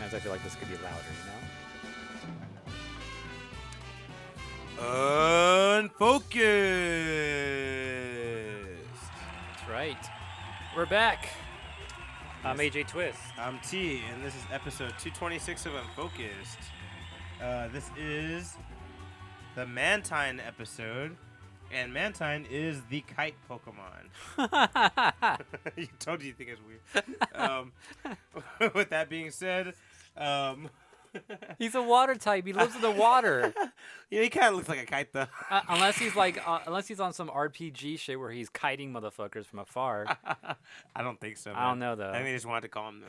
Sometimes I feel like this could be louder, Unfocused. That's right. We're back. I'm AJ Twist. I'm T, and this is episode 226 of Unfocused. This is the Mantine episode, and Mantine is the kite Pokemon. You told you think it's weird. With that being said, He's a water type. He lives in the water. yeah, he kind of looks like a kite though. Unless he's on some RPG shit where he's kiting motherfuckers from afar. I don't think so. I don't know though. I think they just wanted to call him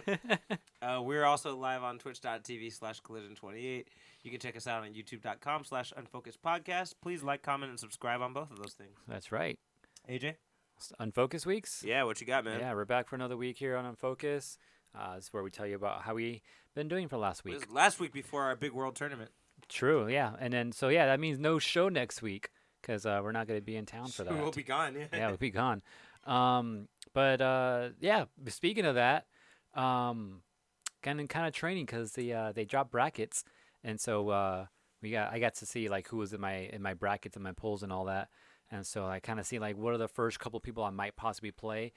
though. We're also live on twitch.tv/collision28. You can check us out on youtube.com/unfocusedpodcast. Please like, comment, and subscribe on both of those things. That's right. AJ? Unfocused weeks? Yeah, what you got, man? Yeah, we're back for another week here on Unfocused. This is where we tell you about how we been doing for last week. This is last week before our big world tournament. True, yeah. And then, so yeah, that means no show next week because we're not going to be in town for that. We'll be gone, yeah. Yeah, we'll be gone. Yeah, speaking of that, kind of training because they dropped brackets. And so I got to see like who was in my brackets and my polls and all that. And so I kind of see like what are the first couple people I might possibly play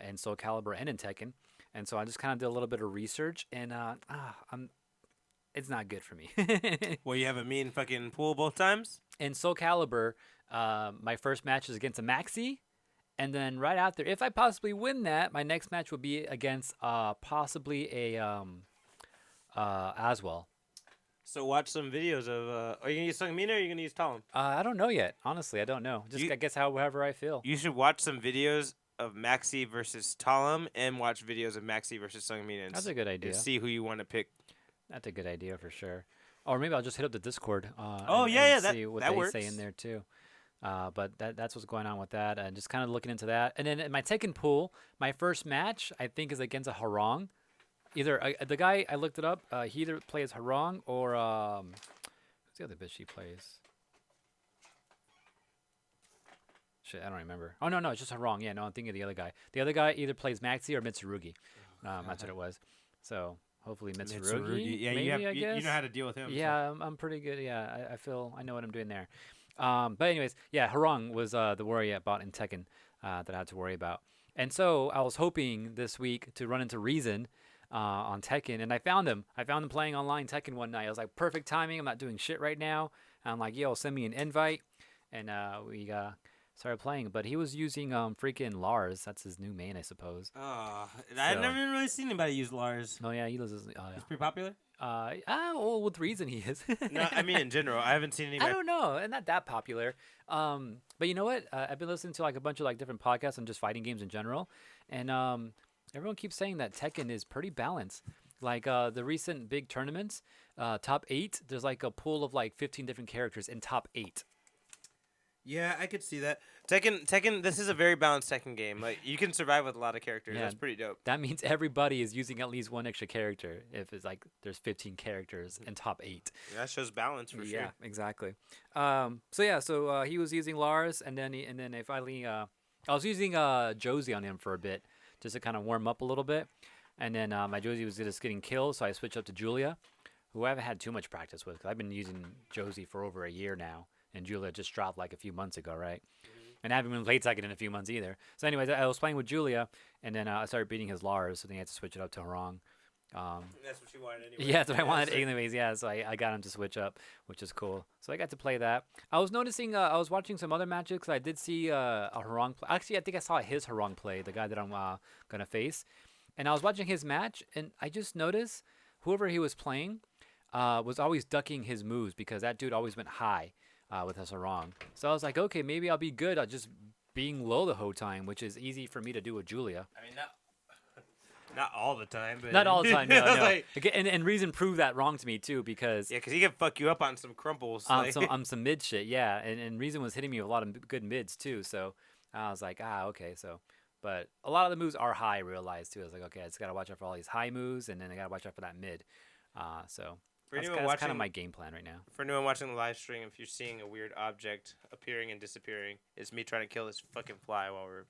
in Soul Calibur and in Tekken. And so I just kind of did a little bit of research, and it's not good for me. Well, you have a mean fucking pool both times? In Soul Calibur, my first match is against a Maxi, and then right after, if I possibly win that, my next match would be against possibly a Aswell. So watch some videos of. Are you gonna use Sungmina or are you gonna use Talon? I don't know yet. Honestly, I don't know. I guess however I feel. You should watch some videos of Maxi versus Talon and watch videos of Maxi versus Sungmina. That's a good idea. And see who you want to pick. That's a good idea for sure. Or maybe I'll just hit up the Discord. And see what that they works. say in there too. But that's what's going on with that, and just kind of looking into that. And then in my Tekken pool, my first match I think is against a Harong. Either the guy I looked it up, he either plays Harong or who's the other bitch he plays? Shit, I don't remember. Oh no, it's just Harong. Yeah, no, I'm thinking of the other guy. The other guy either plays Maxi or Mitsurugi. That's what it was. So hopefully Mitsurugi. Yeah, maybe, I guess. You know how to deal with him. Yeah, I'm pretty good. Yeah, I feel I know what I'm doing there. But anyways, yeah, Harong was the worry I bought in Tekken that I had to worry about. And so I was hoping this week to run into Reason on Tekken, and I found him. I found him playing online Tekken one night. I was like, perfect timing. I'm not doing shit right now. And I'm like, yo, send me an invite. And we started playing. But he was using freaking Lars. That's his new main, I suppose. I've never really seen anybody use Lars. Oh, yeah, he uses... He's pretty popular? Well, with Reason he is. No, I mean in general. I haven't seen anybody. I don't know. And not that popular. But you know what? I've been listening to like a bunch of like different podcasts on just fighting games in general. And everyone keeps saying that Tekken is pretty balanced. Like the recent big tournaments, top 8, there's like a pool of like 15 different characters in top 8. Yeah, I could see that. Tekken, this is a very balanced Tekken game. Like you can survive with a lot of characters. Yeah, that's pretty dope. That means everybody is using at least one extra character. If it's like there's 15 characters in top 8. Yeah, that shows balance for sure. Yeah, exactly. So he was using Lars, and then I finally I was using Josie on him for a bit just to kind of warm up a little bit, and then my Josie was just getting killed, so I switched up to Julia, who I haven't had too much practice with. 'Cause I've been using Josie for over a year now. And Julia just dropped like a few months ago, right? Mm-hmm. And I haven't been played Tekken in a few months either. So anyways, I was playing with Julia, and then I started beating his Lars, so then I had to switch it up to Harong. That's what you wanted anyway. Yeah, that's what I wanted anyways, yeah. So I got him to switch up, which is cool. So I got to play that. I was noticing, I was watching some other matches, because I did see a Harong play. Actually, I think I saw his Harong play, the guy that I'm going to face. And I was watching his match, and I just noticed whoever he was playing was always ducking his moves, because that dude always went high. With his Harong. So I was like, okay, maybe I'll be good at just being low the whole time, which is easy for me to do with Julia. I mean, not all the time, but not all the time. No, no. Like, and Reason proved that wrong to me too, because because he can fuck you up on some crumples. Some mid shit, yeah. And Reason was hitting me with a lot of good mids too. So I was like, okay, so. But a lot of the moves are high, I realized too. I was like, okay, I just gotta watch out for all these high moves, and then I gotta watch out for that mid. That's kind of my game plan right now. For anyone watching the live stream, if you're seeing a weird object appearing and disappearing, it's me trying to kill this fucking fly while we're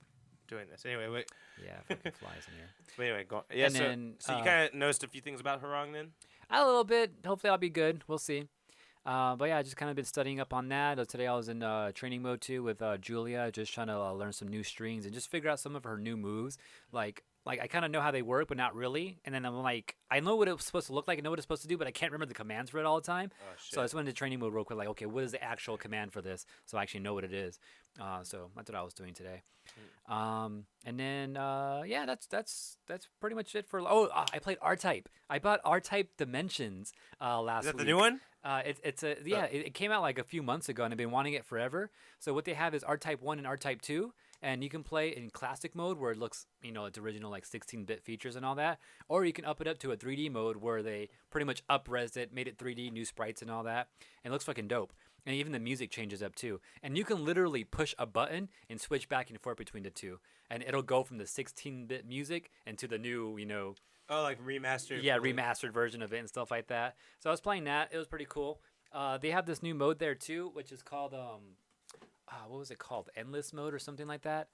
doing this. Anyway, wait. Yeah, fucking flies in here. But anyway, go on. Yeah, And so, then, so you kind of noticed a few things about Harong then? A little bit. Hopefully, I'll be good. We'll see. But yeah, I just kind of been studying up on that. Today I was in training mode too with Julia, just trying to learn some new strings and just figure out some of her new moves. Like I kind of know how they work, but not really. And then I'm like, I know what it's supposed to look like, I know what it's supposed to do, but I can't remember the commands for it all the time. Oh, shit. So I just went into training mode real quick, like, okay, what is the actual command for this? So I actually know what it is. So that's what I was doing today. And then yeah, that's pretty much it for. I played R-Type. I bought R-Type Dimensions last week. Is that the new one? It came out like a few months ago, and I've been wanting it forever. So what they have is R-Type 1 and R-Type 2, and you can play in classic mode where it looks, it's original like 16-bit features and all that, or you can up it up to a 3D mode where they pretty much up-res it, made it 3D, new sprites and all that, and it looks fucking dope. And even the music changes up too. And you can literally push a button and switch back and forth between the two, and it'll go from the 16-bit music into the new, Oh, like remastered. yeah, remastered version of it and stuff like that. So I was playing that. It was pretty cool. They have this new mode there too, which is called what was it called? Endless mode or something like that.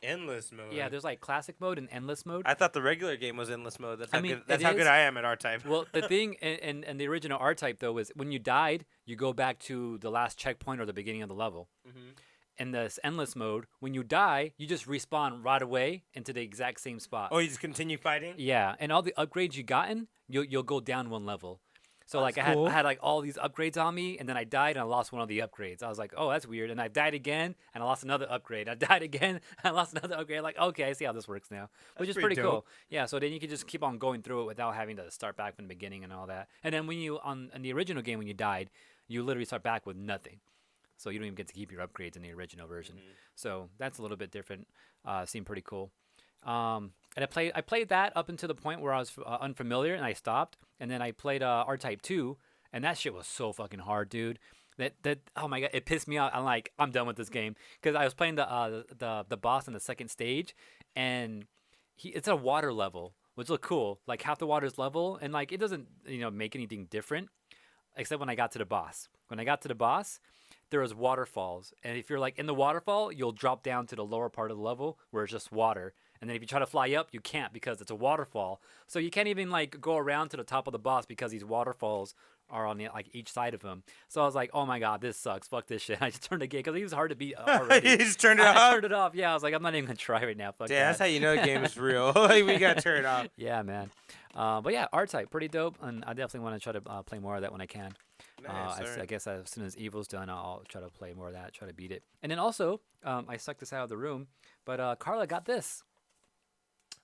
Endless mode. Yeah, there's like classic mode and endless mode. I thought the regular game was endless mode. That's how good. That's it how good is. I am at R-Type. Well, the thing and the original R-Type though is when you died, you go back to the last checkpoint or the beginning of the level. Mm-hmm. In this endless mode, when you die, you just respawn right away into the exact same spot. Oh, you just continue fighting? Yeah, and all the upgrades you gotten, you'll go down one level. So like That's cool. I had like all these upgrades on me, and then I died and I lost one of the upgrades. I was like, oh, that's weird. And I died again and I lost another upgrade. I died again and I lost another upgrade. Like, okay, I see how this works now, which is pretty cool. Yeah, so then you can just keep on going through it without having to start back from the beginning and all that. And then when you in the original game when you died, you literally start back with nothing. So you don't even get to keep your upgrades in the original version. Mm-hmm. So that's a little bit different. Seemed pretty cool. And I played that up until the point where I was unfamiliar and I stopped. And then I played R-Type 2, and that shit was so fucking hard, dude. That oh my god, it pissed me out. I'm done with this game because I was playing the boss on the second stage, and it's a water level, which looked cool. Like half the water's level, and like it doesn't make anything different, except when I got to the boss. When I got to the boss, there was waterfalls, and if you're like in the waterfall, you'll drop down to the lower part of the level where it's just water. And then if you try to fly up, you can't because it's a waterfall. So you can't even like go around to the top of the boss because these waterfalls are on each side of him. So I was like, oh my god, this sucks. Fuck this shit. I just turned the game because he was hard to beat already. You just turned it I off? turned it off. Yeah, I was like, I'm not even gonna try right now. Fuck Yeah, that. that's how you know the game is real. Like, we got to turn it off. Yeah, man. But yeah, R-Type, pretty dope, and I definitely want to try to play more of that when I can. Nice, I guess as soon as Evil's done, I'll try to play more of that, try to beat it. And then also, I sucked this out of the room, but Carla got this.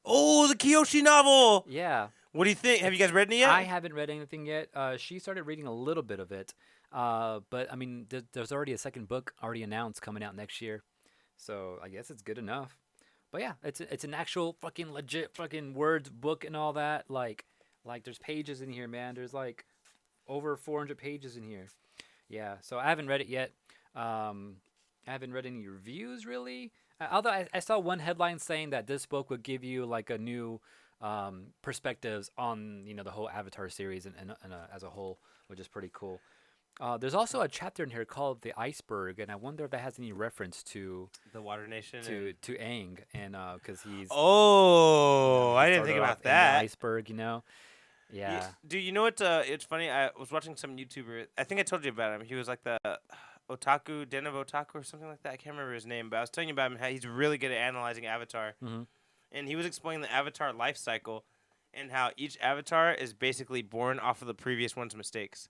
Oh, the Kiyoshi novel. Yeah. What do you think? Have you guys read it yet? I haven't read anything yet. She started reading a little bit of it, but I mean, there's already a second book already announced coming out next year, so I guess it's good enough. But yeah, it's an actual fucking legit fucking words book and all that. Like there's pages in here, man. There's like over 400 pages in here. Yeah, so I haven't read it yet. I haven't read any reviews really. Although I saw one headline saying that this book would give you like a new perspectives on the whole Avatar series and as a whole, which is pretty cool. There's also a chapter in here called The Iceberg, and I wonder if that has any reference to the Water Nation to Aang, and because he's I didn't think started about off in the that. iceberg, yeah. Dude, you know what? It's funny. I was watching some YouTuber. I think I told you about him. He was like the Otaku, Den of Otaku or something like that. I can't remember his name, but I was telling you about him how he's really good at analyzing Avatar. Mm-hmm. And he was explaining the Avatar life cycle and how each Avatar is basically born off of the previous one's mistakes.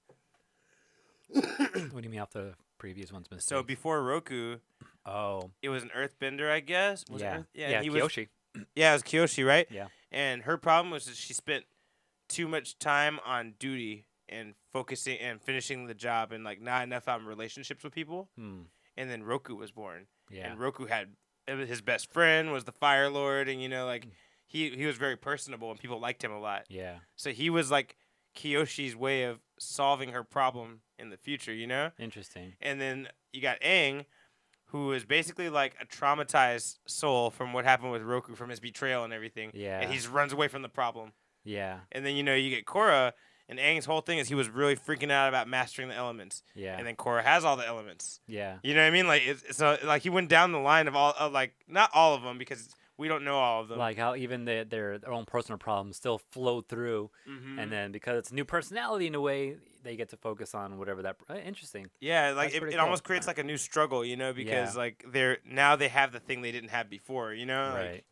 What do you mean off the previous one's mistake? So before Roku, it was an earthbender, I guess. Was it Earth? Yeah, he Kyoshi. Yeah, it was Kyoshi, right? Yeah. And her problem was that she spent too much time on duty and focusing and finishing the job and like not enough on relationships with people. And then Roku was born. Yeah. And Roku had his best friend was the Fire Lord, and he was very personable and people liked him a lot. Yeah. So he was like Kyoshi's way of solving her problem in the future, Interesting. And then you got Aang, who is basically like a traumatized soul from what happened with Roku, from his betrayal and everything. Yeah. And he just runs away from the problem. Yeah. And then you get Korra, And Aang's whole thing is he was really freaking out about mastering the elements. Yeah. And then Korra has all the elements. Yeah. You know what I mean? Like so like he went down the line of all of like not all of them because we don't know all of them. Like how even their own personal problems still flow through, and then because it's a new personality in a way, they get to focus on whatever that. Interesting. Yeah, like That's it pretty almost cool. creates like a new struggle, you know, because Yeah. like they have the thing they didn't have before, you know. Like, Right.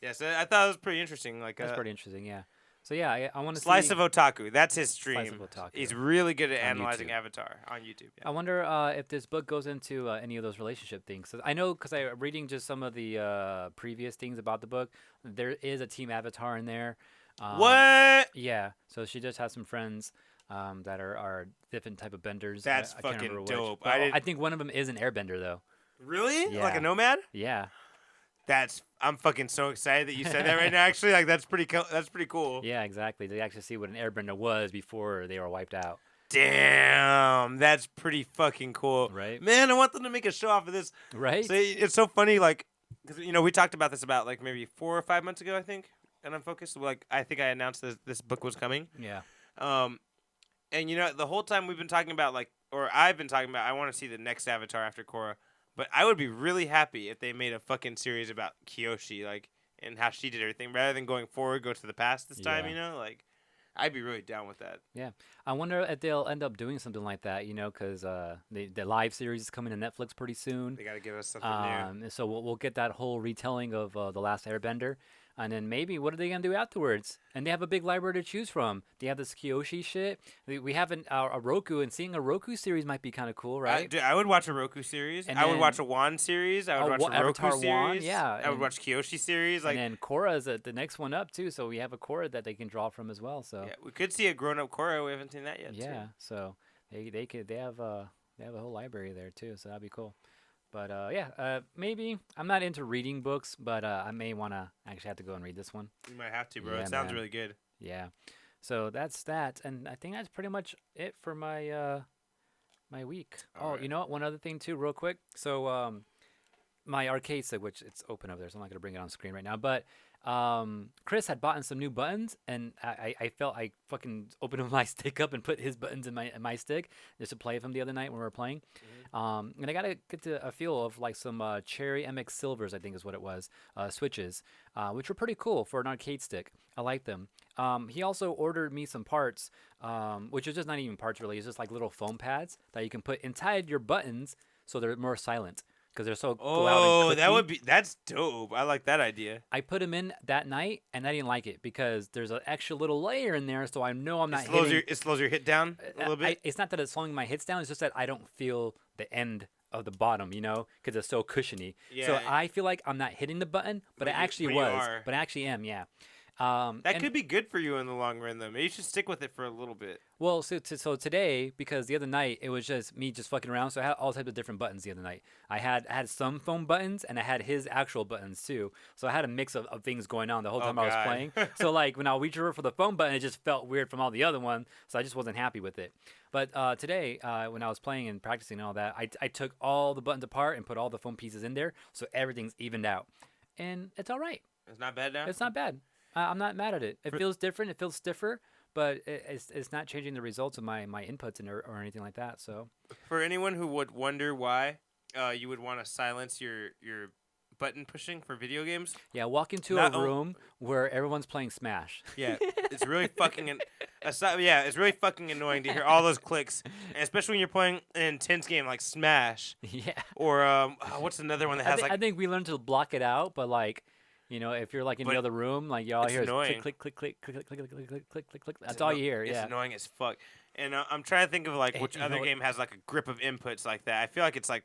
yeah, so I thought it was pretty interesting. Like That's pretty interesting. Yeah. So yeah, I want to Slice see of Otaku. That's his stream. Slice of Otaku. He's really good at On analyzing YouTube. Avatar on YouTube. I wonder if this book goes into any of those relationship things. 'Cause I know because I'm reading just some of the previous things about the book. There is a Team Avatar in there. What? Yeah. So she just has some friends that are different type of benders. That's I can't fucking remember which. dope. But I think one of them is an airbender though. Really? Like Yeah. a nomad? Yeah. I'm fucking so excited that you said that right now. Actually, like that's pretty cool. That's pretty cool. Yeah, exactly. They actually see what an airbender was before they were wiped out. Damn, that's pretty fucking cool. Right. Man, I want them to make a show off of this. Right? So it's so funny, like, because we talked about this about like maybe 4 or 5 months ago, I think, and Unfocused. Like, I think I announced this book was coming. Yeah. And the whole time we've been talking about or I've been talking about, I want to see the next Avatar after Korra, but I would be really happy if they made a fucking series about Kyoshi, like, and how she did everything, rather than going forward, go to the past this time. Yeah. Like, I'd be really down with that. Yeah, I wonder if they'll end up doing something like that, because the live series is coming to Netflix pretty soon. They gotta give us something new. And so we'll get that whole retelling of the Last Airbender, and then maybe what are they gonna do afterwards? And they have a big library to choose from. They have this Kyoshi shit. We have a Roku, and seeing a Roku series might be kind of cool, right? I would watch a Roku series. And I would then- watch a Wan series. I would watch a Roku Avatar series. Wan, yeah, I would and- watch Kyoshi series. Like, and then Korra is the next one up too, so we have a Korra that they can draw from as well. So yeah, we could see a grown-up Korra. We haven't seen that yet. yeah, so they have a whole library there too, so that'd be cool. But maybe I'm not into reading books, but I may want to actually have to go and read this one. You might have to, bro. Yeah, It sounds man. really good. Yeah, so that's that, and I think that's pretty much it for my my week. All right. You know what? One other thing too, real quick. So my arcade stick, which it's open over there, so I'm not gonna bring it on screen right now, but Chris had bought in some new buttons, and I felt I fucking opened my stick up and put his buttons in my stick just to play with him the other night when we were playing. And I gotta get to a feel of like some Cherry MX Silvers, I think is what it was, switches, which were pretty cool for an arcade stick. I like them. He also ordered me some parts, which is just not even parts really. It's just like little foam pads that you can put inside your buttons so they're more silent. Because they're so loud and clicky. That's dope. I like that idea. I put them in that night, and I didn't like it because there's an extra little layer in there, so I know I'm not hitting. It slows your hit down a little bit. It's not that it's slowing my hits down. It's just that I don't feel the end of the bottom, because it's so cushiony. Yeah. So I feel like I'm not hitting the button, but I actually was. are. But I actually am, yeah. That could be good for you in the long run, though. Maybe you should stick with it for a little bit. Well, so today, because the other night it was just me just fucking around, so I had all types of different buttons the other night. I had some foam buttons, and I had his actual buttons too. So I had a mix of things going on the whole time I was God. playing. So like when I reached over for the foam button, it just felt weird from all the other ones, so I just wasn't happy with it. But today, when I was playing and practicing and all that, I took all the buttons apart and put all the foam pieces in there, so everything's evened out, and it's all right. It's not bad now. It's not bad. I'm not mad at it. It feels different. It feels stiffer, but it's not changing the results of my inputs or anything like that. So For anyone who would wonder why you would want to silence your button pushing for video games, yeah, walk into Not a o- room where everyone's playing Smash. yeah, it's really fucking it's really fucking annoying to hear all those clicks, and especially when you're playing an intense game like Smash Yeah. or what's another one that has I think we learned to block it out, but like, if you're like in the But other room, like you all it's hear is annoying. click, click, click, click, click, click, click, click, click, click, click, click. That's all you hear. It's Yeah. annoying as fuck. And I'm trying to think of like which you know other what- game has like a grip of inputs like that. I feel like it's like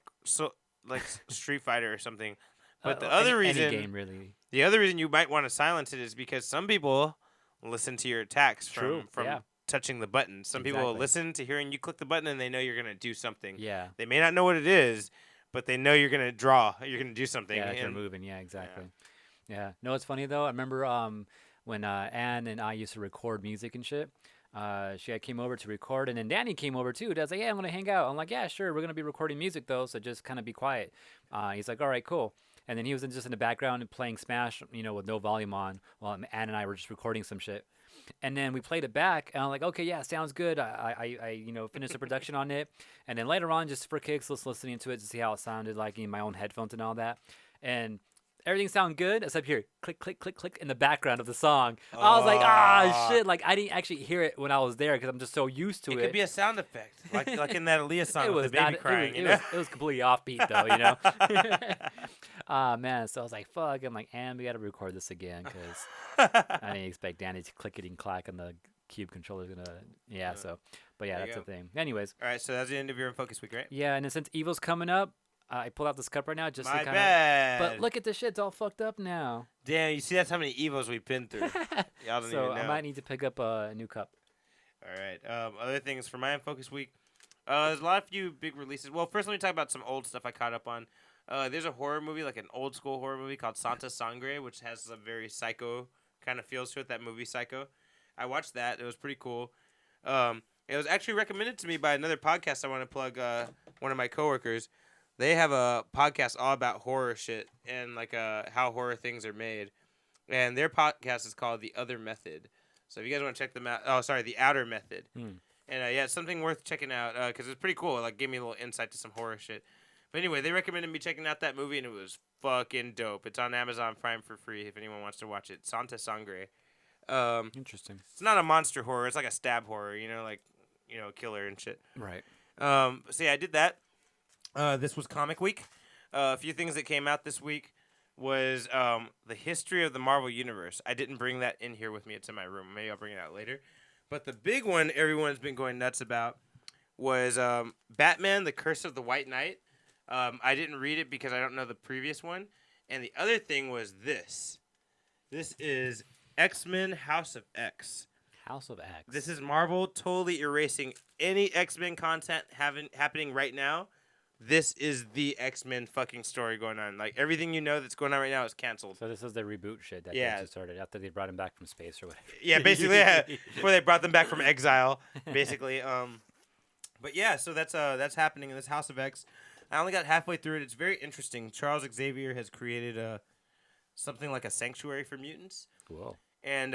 Street Fighter or something. But the other reason, any game really. the other reason you might want to silence it is because some people listen to your attacks True, from yeah. touching the button. Some people will Exactly. listen to hearing you click the button and they know you're gonna do something. Yeah. They may not know what it is, but they know you're gonna draw. You're gonna do something. Yeah, if you're and- moving. Yeah, exactly. Yeah. No, it's funny though. I remember when Ann and I used to record music and shit. She came over to record, and then Danny came over too. Dad's like, "Yeah, I'm gonna hang out." I'm like, "Yeah, sure. We're gonna be recording music though, so just kind of be quiet." He's like, "All right, cool." and then he was just in the background and playing Smash, with no volume on, while Ann and I were just recording some shit. And then we played it back, and I'm like, okay, yeah, sounds good. I finished the production on it, and then later on, just for kicks, just listening to it to see how it sounded like in my own headphones and all that, and everything sounded good except here, click, click, click, click in the background of the song. I was like, shit! Like I didn't actually hear it when I was there because I'm just so used to it. It could be a sound effect, like in that Aaliyah song It with was the baby not. crying. It was completely offbeat though, man. So I was like, fuck. I'm like, and we got to record this again because I didn't expect Danny to clickety and clack on the Cube controller's gonna. Yeah. So, but yeah, that's the thing. Anyways. All right. So that's the end of your Unfocused week, right? Yeah, and then since Evo's coming up, I pulled out this cup right now just My to kind bad. of. But look at this shit; it's all fucked up now. Damn, you see that's how many Evos we've been through. Y'all don't even know. I might need to pick up a new cup. All right. Other things for my Unfocused week. There's a few big releases. Well, first let me talk about some old stuff I caught up on. There's a horror movie, like an old school horror movie called Santa Sangre, which has a very psycho kind of feels to it. That movie Psycho. I watched that. It was pretty cool. It was actually recommended to me by another podcast I want to plug. One of my coworkers. They have a podcast all about horror shit and like how horror things are made, and their podcast is called The Other Method. So if you guys want to check them out, The Outer Method, and yeah, it's something worth checking out because it's pretty cool. It like gave me a little insight to some horror shit. But anyway, they recommended me checking out that movie, and it was fucking dope. It's on Amazon Prime for free if anyone wants to watch it. Santa Sangre. Interesting. It's not a monster horror. It's like a stab horror. Killer and shit. Right. So yeah, I did that. This was Comic Week. A few things that came out this week was the history of the Marvel Universe. I didn't bring that in here with me. It's in my room. Maybe I'll bring it out later. But the big one everyone's been going nuts about was Batman, The Curse of the White Knight. I didn't read it because I don't know the previous one. And the other thing was this. This is X-Men House of X. House of X. This is Marvel totally erasing any X-Men content happening right now. This is the X-Men fucking story going on. Like, everything you know that's going on right now is canceled. So this is the reboot shit that Yeah. they just started after they brought him back from space or whatever. Yeah, basically, yeah, before they brought them back from exile, basically. But yeah, so that's happening in this House of X. I only got halfway through it. It's very interesting. Charles Xavier has created something like a sanctuary for mutants. Whoa. And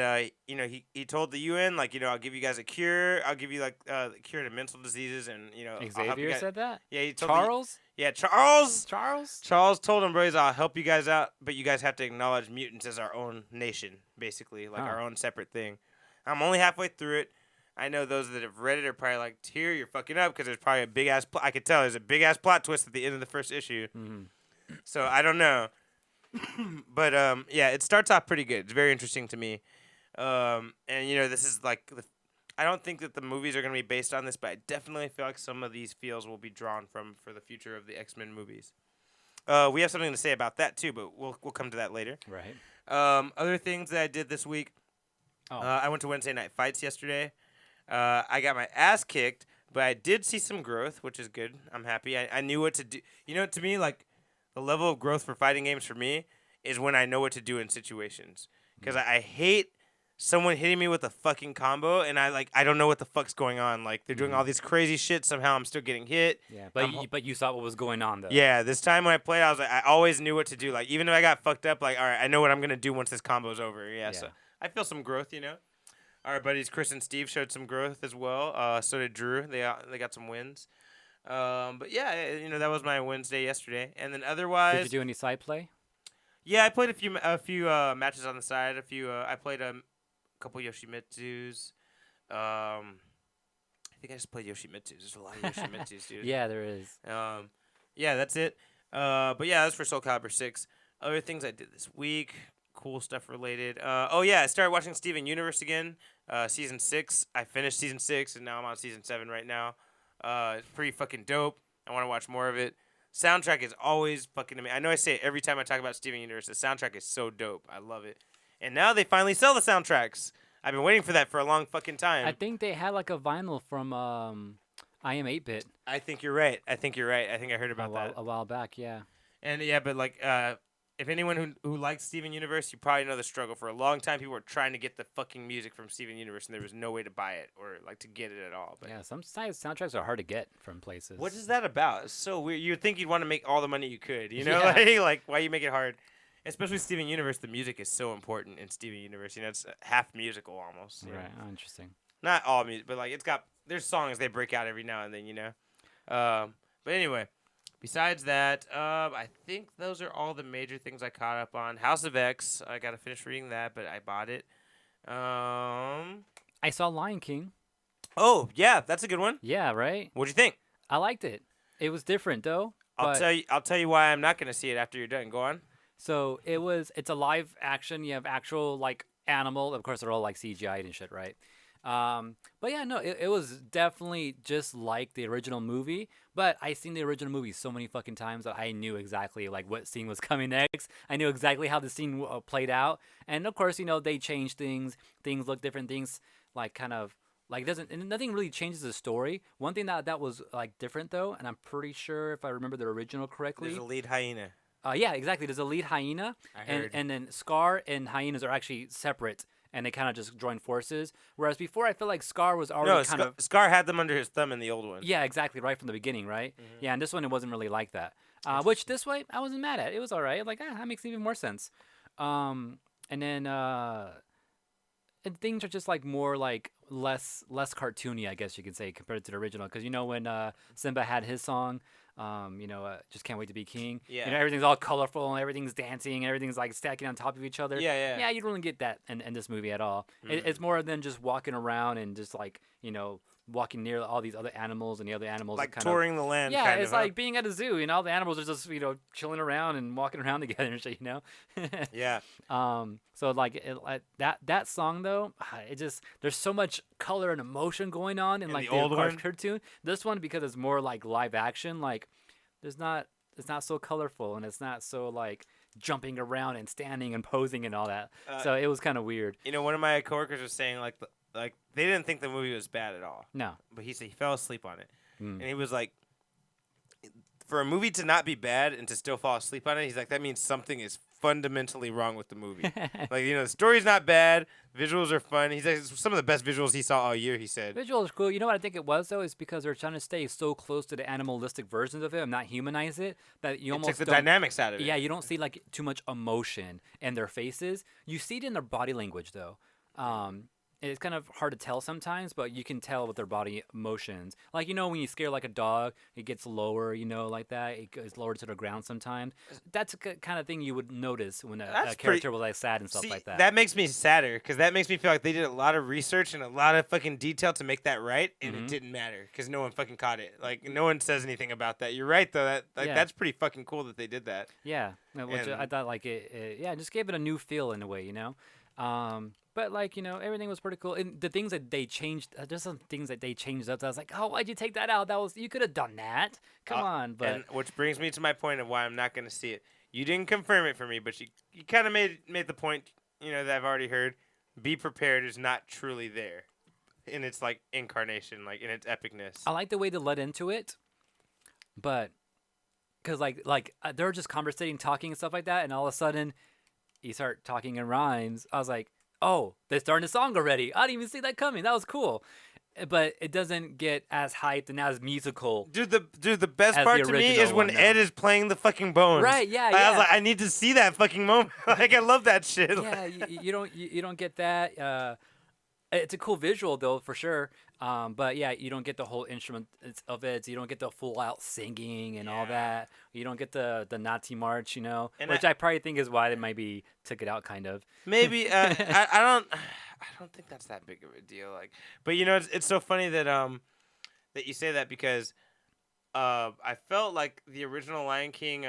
he told the UN, like, I'll give you guys a cure. I'll give you like the cure to mental diseases, and I'll help you Xavier guys. said that? Yeah, he told Charles? Charles. Charles Told him, bros, I'll help you guys out, but you guys have to acknowledge mutants as our own nation, basically, like our own separate thing. I'm only halfway through it. I know those that have read it are probably like, "Here, you're fucking up," because there's probably a big ass. I could tell there's a big ass plot twist at the end of the first issue. Mm-hmm. So I don't know, but yeah, it starts off pretty good. It's very interesting to me, and this is like I don't think that the movies are gonna be based on this, but I definitely feel like some of these feels will be drawn from for the future of the X-Men movies. We have something to say about that too, but we'll come to that later. Right. Other things that I did this week. Oh. I went to Wednesday Night Fights yesterday. I got my ass kicked, but I did see some growth, which is good. I'm happy. I knew what to do. To me, like, the level of growth for fighting games for me is when I know what to do in situations. Because I hate someone hitting me with a fucking combo, and I don't know what the fuck's going on. Like, they're doing all these crazy shit. Somehow I'm still getting hit. Yeah, but you saw what was going on, though. Yeah, this time when I played, I was like, I always knew what to do. Like, even if I got fucked up, like, all right, I know what I'm going to do once this combo's over. Yeah, so I feel some growth, Our buddies Chris and Steve showed some growth as well. So did Drew. They got some wins. But yeah, that was my Wednesday yesterday. And then otherwise, did you do any side play? Yeah, I played a few matches on the side. I played a couple Yoshimitsus. I think I just played Yoshimitsus. There's a lot of Yoshimitsus, dude. Yeah, there is. Yeah, that's it. But yeah, that's for Soul Calibur 6. Other things I did this week. Cool stuff related. I started watching Steven Universe again. Season 6. I finished season 6, and now I'm on season 7 right now. It's pretty fucking dope. I want to watch more of it. Soundtrack is always fucking amazing. I know I say it every time I talk about Steven Universe. The soundtrack is so dope. I love it. And now they finally sell the soundtracks. I've been waiting for that for a long fucking time. I think they had like a vinyl from I Am 8-Bit. I think you're right. I think I heard about that a while back. Yeah. And yeah, but like if anyone who likes Steven Universe, you probably know the struggle. For a long time, people were trying to get the fucking music from Steven Universe, and there was no way to buy it or like to get it at all. But Yeah, some soundtracks are hard to get from places. what is that about? It's so weird. You'd think you'd want to make all the money you could, you know? Yeah. Like why you make it hard? Especially Steven Universe, the music is so important in Steven Universe. You know, it's half musical almost. You know? Right. Oh, interesting. Not all music, but like there's songs they break out every now and then, you know. But anyway, besides that, I think those are all the major things I caught up on. House of X, I gotta finish reading that, but I bought it. I saw Lion King. Oh yeah, that's a good one. Yeah, right. What'd you think? I liked it. It was different though. I'll but- tell you why I'm not gonna see it after you're done. Go on. So it's a live action. You have actual like animal. Of course, they're all like CGI'd and shit, right? But yeah, no, it was definitely just like the original movie. But I seen the original movie so many fucking times that I knew exactly like what scene was coming next. I knew exactly how the scene played out. And of course, they change things. Things look different. Things like kind of like nothing really changes the story. One thing that was like different though, and I'm pretty sure if I remember the original correctly. There's a lead hyena. Yeah, exactly. There's a lead hyena, and then Scar and hyenas are actually separate, and they kind of just join forces. Whereas before, I feel like Scar was already Scar had them under his thumb in the old one. Yeah, exactly, right from the beginning, right? Mhm. Yeah, and this one it wasn't really like that. Which this way I wasn't mad at. It was all right. Like that makes even more sense. And then and things are just like more like less cartoony, I guess you could say, compared to the original. Because when Simba had his song. Just can't wait to be king. Yeah. Everything's all colorful and everything's dancing and everything's like stacking on top of each other. Yeah. Yeah, you don't really get that in this movie at all. It's more than just walking around and just like, walking near all these other animals and the other animals. Like kind touring the land. Yeah, kind it's of, like being at a zoo. All the animals are just, chilling around and walking around together and shit, Yeah. So like that song though, there's so much color and emotion going on in like the old one? cartoon. This one, because it's more like live action, like it's not so colorful and it's not so like jumping around and standing and posing and all that. So it was kind of weird. One of my coworkers was saying like they didn't think the movie was bad at all. No. But he said he fell asleep on it. And he was like, for a movie to not be bad and to still fall asleep on it, he's like, that means something is fundamentally wrong with the movie. Like, the story's not bad, visuals are fun. He's like, some of the best visuals he saw all year, he said. Visuals are cool. You know what I think it was, though? Is because they're trying to stay so close to the animalistic versions of it and not humanize it that you almost took the don't- dynamics out of it. Yeah, you don't see like too much emotion in their faces. You see it in their body language, though. It's kind of hard to tell sometimes, but you can tell with their body motions. Like, when you scare like a dog, it gets lower, like that. It goes lower to the ground sometimes. That's the kind of thing you would notice when a character was like sad and stuff like that. That makes me sadder because that makes me feel like they did a lot of research and a lot of fucking detail to make that right, and it didn't matter because no one fucking caught it. Like, no one says anything about that. You're right, though. That's pretty fucking cool that they did that. Yeah, which I thought like it just gave it a new feel in a way, But like, everything was pretty cool. And the things that they changed, there's some things that they changed up. That I was like, oh, why'd you take that out? You could have done that. Come on. But and which brings me to my point of why I'm not going to see it. You didn't confirm it for me, but you kind of made the point, that I've already heard. Be Prepared is not truly there in its like incarnation, like in its epicness. I like the way they led into it, but because they're just conversating, talking and stuff like that, and all of a sudden you start talking in rhymes. I was like, oh, they're starting the song already. I didn't even see that coming. That was cool. But it doesn't get as hyped and as musical. Dude, the best as part the to me is original when one, Ed is playing the fucking bones. Right, yeah, I was yeah. like, I need to see that fucking moment. Like, I love that shit. Yeah, you don't get that. It's a cool visual though, for sure. But yeah, you don't get the whole instrument of it. You don't get the full out singing and all that. You don't get the Nazi march, which I probably think is why they maybe took it out, kind of. Maybe I don't think that's that big of a deal. Like, but it's so funny that that you say that because I felt like the original Lion King,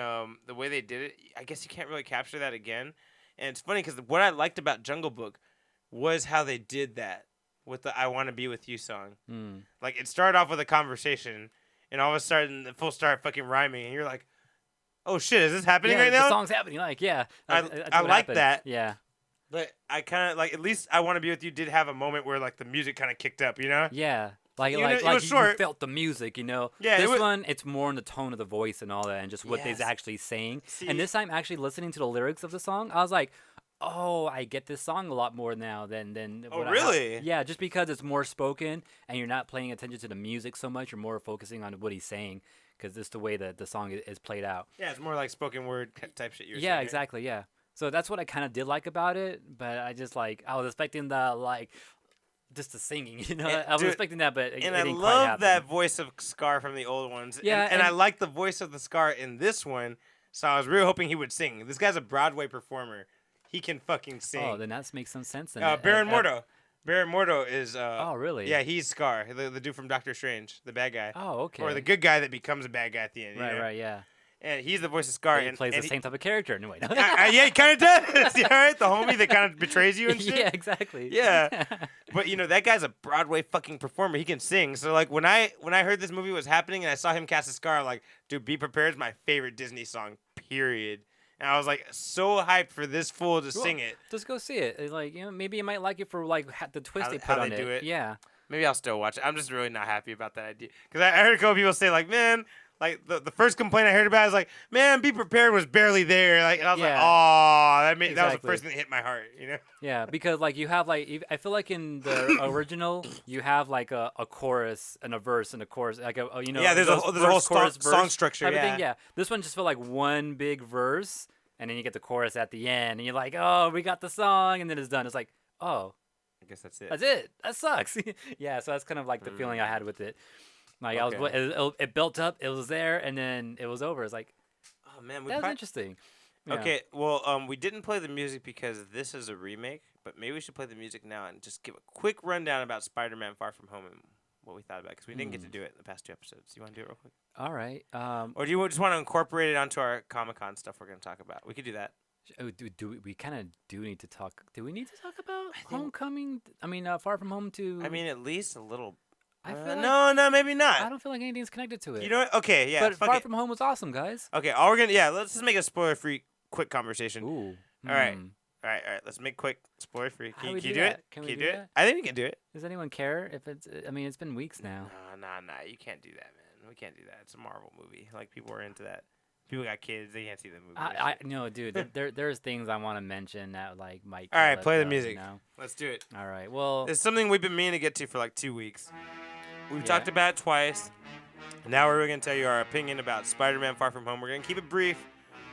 the way they did it, I guess you can't really capture that again. And it's funny because what I liked about Jungle Book was how they did that with the "I Want to Be With You" song. Like, it started off with a conversation, and all of a sudden the full start fucking rhyming, and you're like, "Oh shit, is this happening right now?" The song's happening. Like, yeah, I like that. Yeah, but I kind of like, at least "I Want to Be With You" did have a moment where like the music kind of kicked up, Yeah, Like, You know, like, it like was you short. felt the music, you know. Yeah, This it was- one, it's more in the tone of the voice and all that, and just what Yes. they're actually saying. See- And this time, actually listening to the lyrics of the song, I was like, oh, I get this song a lot more now than. Oh, what really? Yeah, just because it's more spoken, and you're not paying attention to the music so much. You're more focusing on what he's saying, because it's the way that the song is played out. Yeah, it's more like spoken word type shit. You're Yeah, saying, exactly. Yeah. So that's what I kind of did like about it, but I just I was expecting the just the singing, you know. And, I was dude, expecting that, but And it I didn't quite love happen. that voice of Scar from the old ones. Yeah, and I and- like the voice of the Scar in this one. So I was really hoping he would sing. This guy's a Broadway performer. He can fucking sing. Oh, then that makes some sense. Then. Baron Mordo. Baron Mordo is. Oh, really? Yeah, he's Scar, the dude from Doctor Strange, the bad guy. Oh, okay. Or the good guy that becomes a bad guy at the end. you Right, know? right, yeah. And he's the voice of Scar. He plays the same type of character. No, wait. Yeah, he kind of does. Yeah, right? The homie that kind of betrays you and shit. Yeah, exactly. Yeah. But you know that guy's a Broadway fucking performer. He can sing. So like when I heard this movie was happening and I saw him cast a Scar, I'm like, dude, Be Prepared is my favorite Disney song. Period. And I was like so hyped for this fool to sing it. Just go see it. It's like, you know, maybe you might like it for like the twist How- they how put on they it. do it. Yeah. Maybe I'll still watch it. I'm just really not happy about that idea. Because I heard a couple people say like, man, like the first complaint I heard about is like, man, Be Prepared was barely there. Like, and I was like, Yeah. oh, that was the Exactly. first thing that hit my heart. You know? Yeah, because like you have I feel like in the original you have like a chorus and a verse and a chorus you know. Yeah, there's a those whole verse, chorus, song verse structure. type of Yeah. thing, yeah. This one just felt like one big verse, and then you get the chorus at the end, and you're like, oh, we got the song, and then it's done. It's like, oh, I guess that's it. that's it. That sucks. Yeah, so that's kind of like the feeling I had with it. Like Okay. it built up, it was there, and then it was over. It's like, Oh man, that was interesting. Yeah. Okay, well, we didn't play the music because this is a remake, but maybe we should play the music now and just give a quick rundown about Spider-Man Far From Home and what we thought about it, because we didn't get to do it in the past 2 episodes. You want to do it real quick? All right. Or do you just want to incorporate it onto our Comic-Con stuff we're going to talk about? We could do that. We kind of do need to talk. Do we need to talk about think- Homecoming? I mean, Far From Home to. I mean, at least a little. I feel like, no, maybe I not. don't feel like anything's connected to it. You know what? Okay, yeah, but fuck Far it. From Home was awesome, guys. Okay, all we're gonna let's just make a spoiler-free quick conversation. Ooh. All right. Hmm. All right, let's make quick spoiler-free. How Can do you we do do it? that? Can we you do do it? that? I think we can do it. Does anyone care if it's? I mean, it's been weeks now. Nah, you can't do that, man. We can't do that. It's a Marvel movie. Like people are into that. People got kids. They can't see the movie. I no, dude. There's things I want to mention that like might. All right, kill it, play the though, music. You know? Let's do it. All right. Well. It's something we've been meaning to get to for like 2 weeks. We've Yeah. talked about it twice. Now we're going to tell you our opinion about Spider-Man Far From Home. We're going to keep it brief,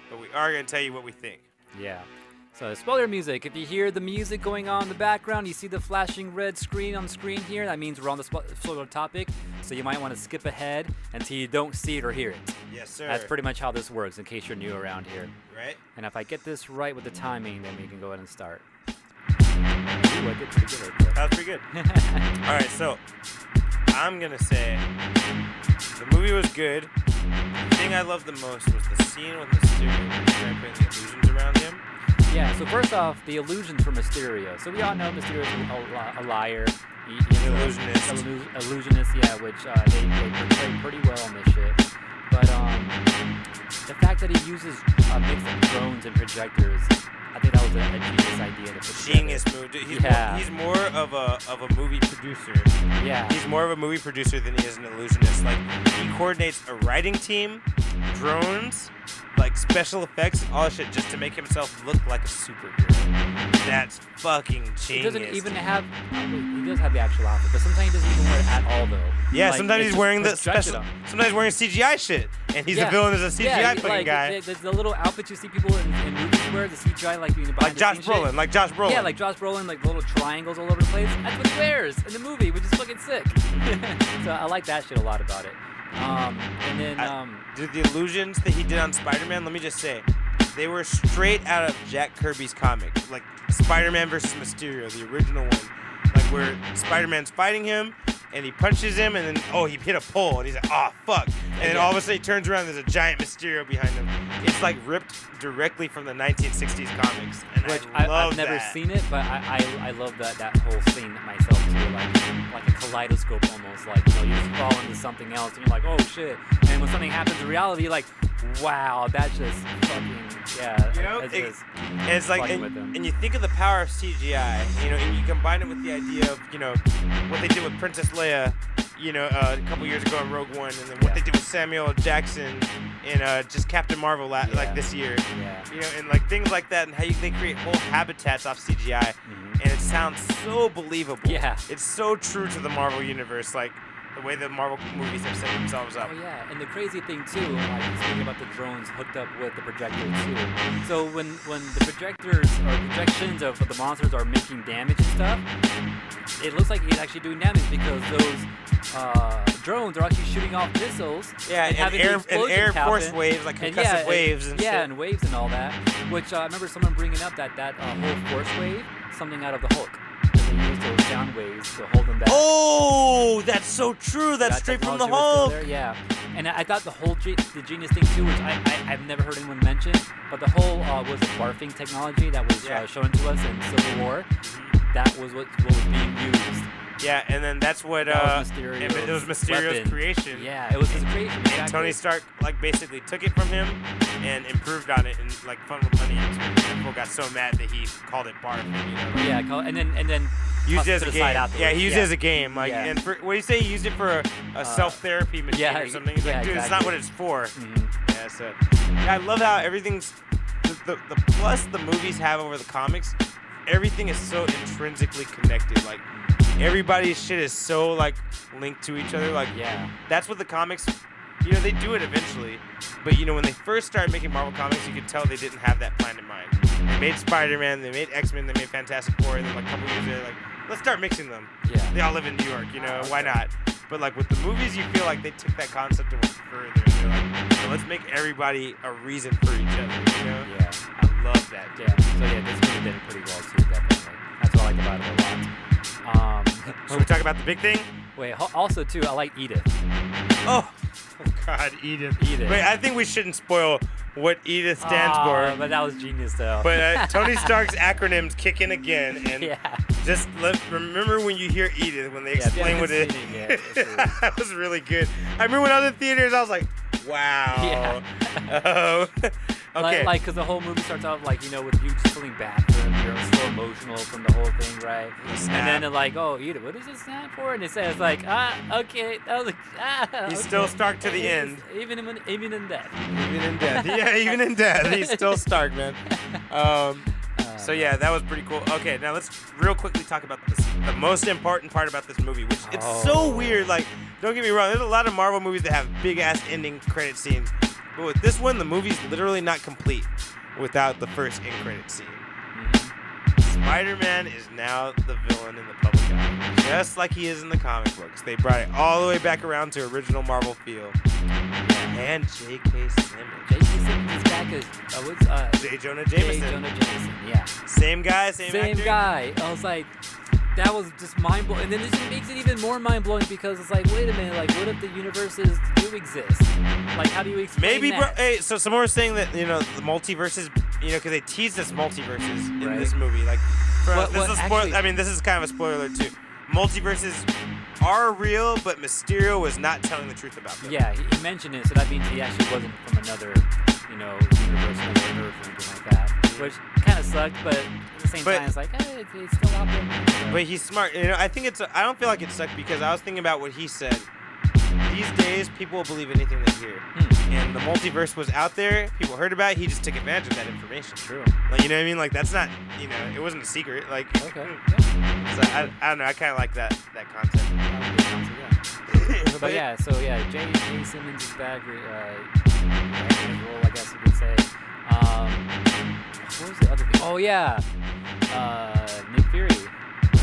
but we are going to tell you what we think. Yeah. So spoiler music. If you hear the music going on in the background, you see the flashing red screen on the screen here. That means we're on the spoiler topic. So you might want to skip ahead until you don't see it or hear it. Yes, sir. That's pretty much how this works. In case you're new around here. right. And if I get this right with the timing, then we can go ahead and start. Ooh, I did pretty good right there. That was pretty good. All right, so I'm going to say the movie was good. The thing I loved the most was the scene with Mysterio putting the illusions around him. Yeah, so first off, the illusions for Mysterio. So we all know Mysterio is a liar. He's An illusionist. Illusionist, yeah, which they portray pretty well in this shit. But the fact that he uses a mix of drones and projectors, I think that was a genius idea to put together. Genius move. Dude, Yeah. He's more of a movie producer. Yeah. He's more of a movie producer than he is an illusionist. Like, he coordinates a writing team, drones, like special effects and all that shit just to make himself look like a superhero. That's fucking genius. He doesn't even have. He does have the actual outfit, but sometimes he doesn't even wear it at all, though. Yeah, Like, sometimes it's he's just wearing the projected special. on. Sometimes he's wearing CGI shit, and he's Yeah. a villain as a CGI Yeah, fucking like, guy. The little outfits you see people in movies wear, the CGI, like behind Like the Josh scenes shit. Brolin. Like Josh Brolin. Yeah, like Josh Brolin, like little triangles all over the place. That's what he wears in the movie, which is fucking sick. So I like that shit a lot about it. And then Dude, the illusions that he did on Spider-Man, let me just say, they were straight out of Jack Kirby's comic. Like Spider-Man versus Mysterio, the original one. Like where Spider-Man's fighting him, and he punches him, and then, he hit a pole, and he's like, oh, fuck. And then all of a sudden he turns around, and there's a giant Mysterio behind him. It's like ripped directly from the 1960s comics. And which I love I've never that. seen it, but I love that whole scene myself too. Like a kaleidoscope almost. Like, you know, you just fall into something else, and you're like, oh shit. And when something happens in reality, you're like, wow, that's just fucking, yeah. You know, it's just it's like, fucking with them. and you think of the power of CGI, you know, and you combine it with the idea of, you know, what they did with Princess Leia, a couple years ago in Rogue One, and then what they did with Samuel L. Jackson in just Captain Marvel like this year. Yeah. And like things like that, and how they create whole habitats off CGI, and it sounds so believable. Yeah. It's so true to the Marvel universe, like the way the Marvel movies have set themselves up. Oh yeah, and the crazy thing too, like speaking about the drones hooked up with the projector too. So when the projectors or projections of the monsters are making damage and stuff, it looks like he's actually doing damage because those drones are actually shooting off missiles. Yeah, and having air force waves, like concussive waves and shit. Yeah, and waves and all that. Which I remember someone bringing up that whole force wave, something out of the Hulk. They use those sound waves to hold them back. Oh, that's so true. That's straight from the Hulk. Yeah, and I thought the genius thing too, which I've never heard anyone mention, but the whole was the barfing technology that was shown to us in Civil War. That was what was being used. Yeah, and then that's what it was Mysterio's weapon. creation. Yeah, it was his creation. And Exactly. Tony Stark basically took it from him and improved on it and funneled money into it. And people got so mad that he called it barfing. Yeah, and then used it as a game. Yeah, he used it as a game. And what do you say? He used it for a self-therapy machine or something. He's like, dude, it's not what it's for. Yeah, so I love how everything's the plus the movies have over the comics. Everything is so intrinsically connected. Like everybody's shit is so linked to each other. That's what the comics. They do it eventually, but when they first started making Marvel comics, you could tell they didn't have that plan in mind. They made Spider-Man, they made X-Men, they made Fantastic Four, and then a couple years later, let's start mixing them. Yeah. They all live in New York, why not? But with the movies, you feel like they took that concept and went further. They're like, so let's make everybody a reason for each other. Yeah. I love that. Yeah. So this movie did it pretty well too, definitely. That's what I like about it a lot. Should we talk about the big thing? Wait. Also too, I like Edith. Oh God, Edith. Wait, I think we shouldn't spoil what Edith stands for. But that was genius though. But Tony Stark's acronyms kick in again, and just remember when you hear Edith, when they explain what it is. That was really good. I remember when other theaters, I was like, wow. Yeah. Okay. Because the whole movie starts out with you just feeling bad for him. You're so emotional from the whole thing, right? And then they're like, oh, Edith, what does this stand for? And it says okay. I was like, He's still Stark to the end. Even in death. Even in death. Yeah, even in death, he's still Stark, man. So yeah, that was pretty cool. Okay, now let's real quickly talk about the most important part about this movie, which it's so weird. Don't get me wrong, there's a lot of Marvel movies that have big ass ending credit scenes, but with this one, the movie's literally not complete without the first end credit scene. Spider-Man is now the villain in the public eye, just like he is in the comic books. They brought it all the way back around to original Marvel feel. And J.K. Simmons. J.K. Simmons is back as J. Jonah Jameson. J. Jonah Jameson, yeah. Same guy, same actor. Guy. I was like, that was just mind-blowing. And then it just makes it even more mind-blowing because it's like, wait a minute, what if the universes do exist? How do you explain that? Bro. Hey, so someone was saying that, the multiverses, because they teased us multiverses in this movie. This is kind of a spoiler too. Multiverses are real, but Mysterio was not telling the truth about them. Yeah, he mentioned it, so that means he actually wasn't from another, universe, another Earth, or anything like that. Which kind of sucked, but at the same time, it's like, hey, it's still out there. But he's smart. I think I don't feel like it sucked because I was thinking about what he said. These days, people will believe anything they hear. And the multiverse was out there. People heard about it. He just took advantage of that information. True. You know what I mean? That's not, it wasn't a secret. Okay. Yeah. So I don't know. I kind of like that concept. But J. Simmons is back. In his role, I guess you could say. What was the other thing? Oh, yeah. Nick Fury.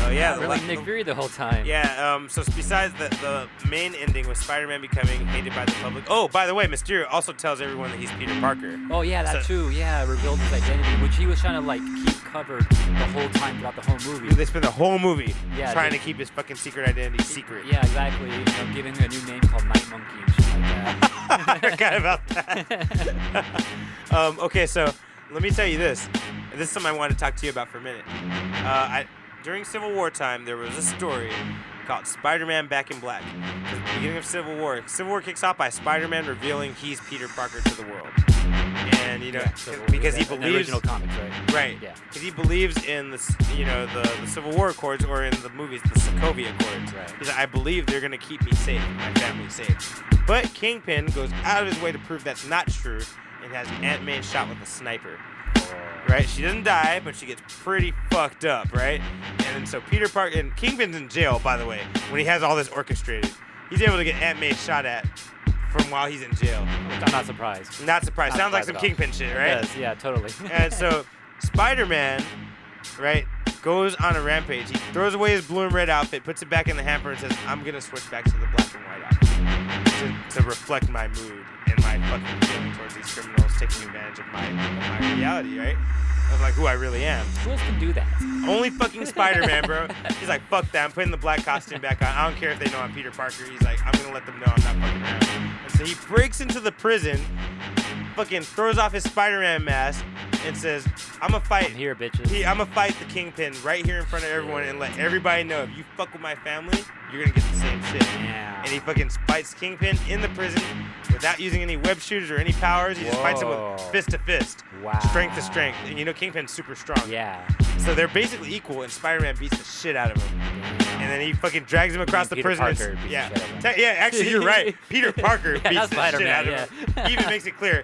Oh, yeah. Nick Fury the whole time. Yeah, so besides the main ending with Spider-Man becoming hated by the public. Oh, by the way, Mysterio also tells everyone that he's Peter Parker. Oh, yeah, that's true. Yeah, revealed his identity, which he was trying to, keep covered the whole time throughout the whole movie. They spent the whole movie trying to keep his fucking secret identity secret. Yeah, exactly. Giving him a new name called Night Monkey and shit like that. I forgot about that. Okay, so let me tell you this. This is something I wanted to talk to you about for a minute. During Civil War time, there was a story called Spider-Man Back in Black. At the beginning of Civil War kicks off by Spider-Man revealing he's Peter Parker to the world. And Spider-Man, you know, So because he in the believes original comics, right? right, Yeah. because he believes in the Civil War Accords, or in the movies the Sokovia Accords. Right. He's like, I believe they're gonna keep me safe, my family safe. But Kingpin goes out of his way to prove that's not true, and has Aunt May shot with a sniper. Right, she doesn't die, but she gets pretty fucked up, right? And then so Peter Parker, and Kingpin's in jail, by the way, when he has all this orchestrated. He's able to get Aunt May shot at from while he's in jail. I'm not surprised. Not surprised. Sounds like some surprised at all. Kingpin shit, right? It does, yeah, totally. And so Spider-Man, right, goes on a rampage. He throws away his blue and red outfit, puts it back in the hamper, and says, I'm going to switch back to the black and white outfit to reflect my mood and my fucking feeling towards these criminals taking advantage of my reality, right? Of like who I really am. Who else can do that? Only fucking Spider-Man, bro. He's like, fuck that. I'm putting the black costume back on. I don't care if they know I'm Peter Parker. He's like, I'm going to let them know I'm not fucking around. And so he breaks into the prison, fucking throws off his Spider-Man mask, and says, I'm going to fight. I'm here, bitches. I'm going to fight the Kingpin right here in front of everyone and let everybody know if you fuck with my family, you're going to get the same shit. Yeah. And he fucking fights Kingpin in the prison without using any web shooters or any powers. He just fights him with fist to fist. Wow. Strength to strength. And you know Kingpin's super strong. Yeah. So they're basically equal, and Spider-Man beats the shit out of him. Damn. And then he fucking drags him across the Peter prison. Parker beats Yeah. the shit out of him. Yeah, actually, you're right. Peter Parker Yeah, beats not the shit Spider-Man, out of him. He even makes it clear.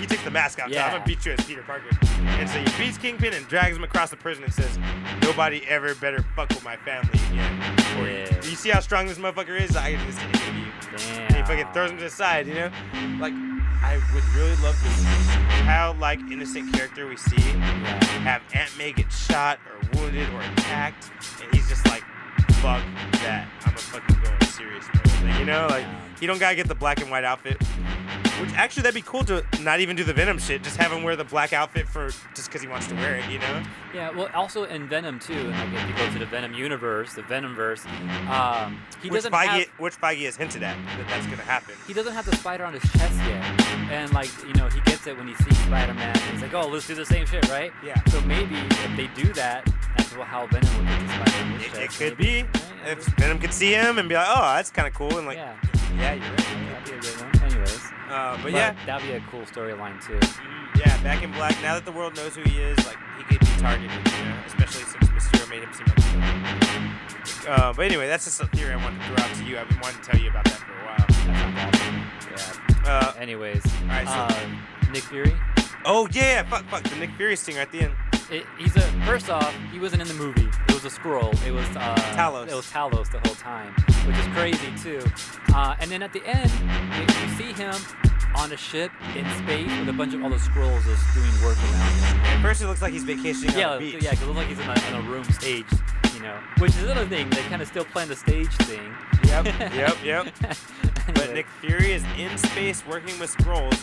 He takes the mask off, so I'm Yeah. going to beat you as Peter Parker. And so he beats Kingpin and drags him across the prison and says, nobody ever better fuck with my family again. Or Yeah. you see how strong this motherfucker is? I can just interview you. Damn. And he fucking throws him to the side, you know? Like, I would really love to see how, like, innocent character we see have Aunt May get shot or wounded or attacked, and he's just like, fuck that. I'm a fucking going serious mode. Like, you know, like, he don't gotta get the black and white outfit. Which, actually, that'd be cool to not even do the Venom shit. Just have him wear the black outfit just because he wants to wear it, you know? Yeah, well, also in Venom, too, and like if you go to the Venom universe, the Venomverse, he Which doesn't have... Feige has hinted at that's gonna happen. He doesn't have the spider on his chest yet. And, like, you know, he gets it when he sees Spider-Man. And he's like, oh, let's do the same shit, right? Yeah. So maybe if they do that, that's how Venom would get the spider on his chest. It could maybe. be. Right? If Venom could see him and be like, oh, that's kind of cool. And like, yeah, you're right. That'd be a good one. Anyways. But yeah. That'd be a cool storyline, too. Yeah, Back in Black, now that the world knows who he is, like, he could be targeted, you know? Especially since Mysterio made him seem like a villain. But anyway, that's just a theory I wanted to throw out to you. I've been wanting to tell you about that for a while. That sounds awesome. Yeah. Anyways. Alright, so... Nick Fury. Oh, yeah, fuck, the Nick Fury stinger at the end. First off, he wasn't in the movie. It was a scroll. It was Talos. It was Talos the whole time, which is crazy too. And then at the end, you see him on a ship in space with a bunch of all the scrolls just doing work around him. At first, it looks like he's vacationing on the beach. Yeah, because it looks like he's in a room stage, you know. Which is another thing. They kind of still playing the stage thing. Yep. But Nick Fury is in space working with scrolls,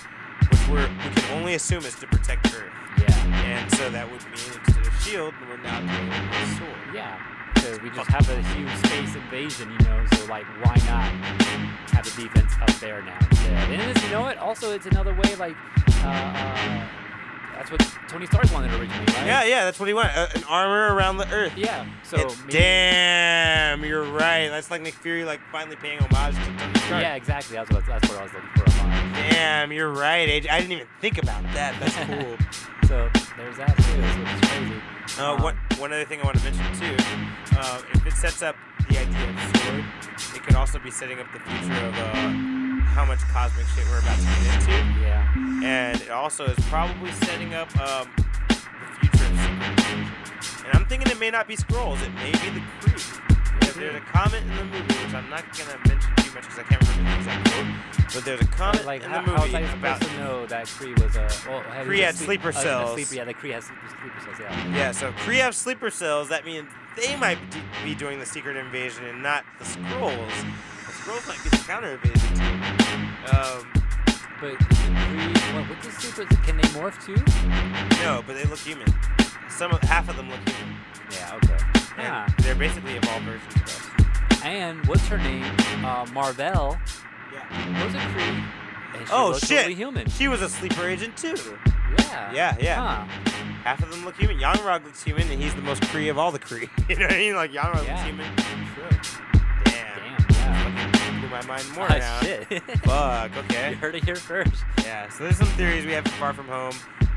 which we can only assume is to protect Earth. Yeah. And so that would mean instead of S.H.I.E.L.D., we're now doing a sword. Yeah. Because we just have a huge space invasion, you know, so like why not have the defense up there now instead? And it's, you know what? Also, it's another way like that's what Tony Stark wanted originally, right? Yeah, that's what he wanted. An armor around the Earth. Yeah. So damn, you're right. That's like Nick Fury like finally paying homage to Tony Stark. Yeah, exactly. That's what I was looking for. Damn, you're right, AJ. I didn't even think about that. That's cool. So there's that too, which is crazy. One other thing I want to mention too, if it sets up the idea of sword, it could also be setting up the future of how much cosmic shit we're about to get into. Yeah. And it also is probably setting up the future of Secret Invasion. And I'm thinking it may not be Skrulls, it may be the Kree. Because there's a comment in the movie, which I'm not going to mention too much because I can't remember the exact quote, but there's a comment like, in the how was movie I about... supposed to know that Kree was Kree had sleeper cells. The Kree has sleeper cells, yeah. Yeah, so Kree have sleeper cells. That means they might be doing the secret invasion and not the Skrulls. The Skrulls might be the counter invasion too. But the Kree, what's the sleeper? Can they morph too? No, but they look human. Half of them look human. Yeah, okay. And they're basically evolved versions of us. And what's her name? Marvel. Yeah. Was a Kree. And she Oh looks shit! totally human. She was a sleeper agent too. Yeah. Yeah. Huh. Half of them look human. Young-Rog looks human, and he's the most Kree of all the Kree. You know what I mean? Like Young-Rog looks human. True. Damn. Yeah. my mind more Ah, now. shit. Fuck. Okay. You heard it here first. Yeah. So there's some theories we have for Far From Home.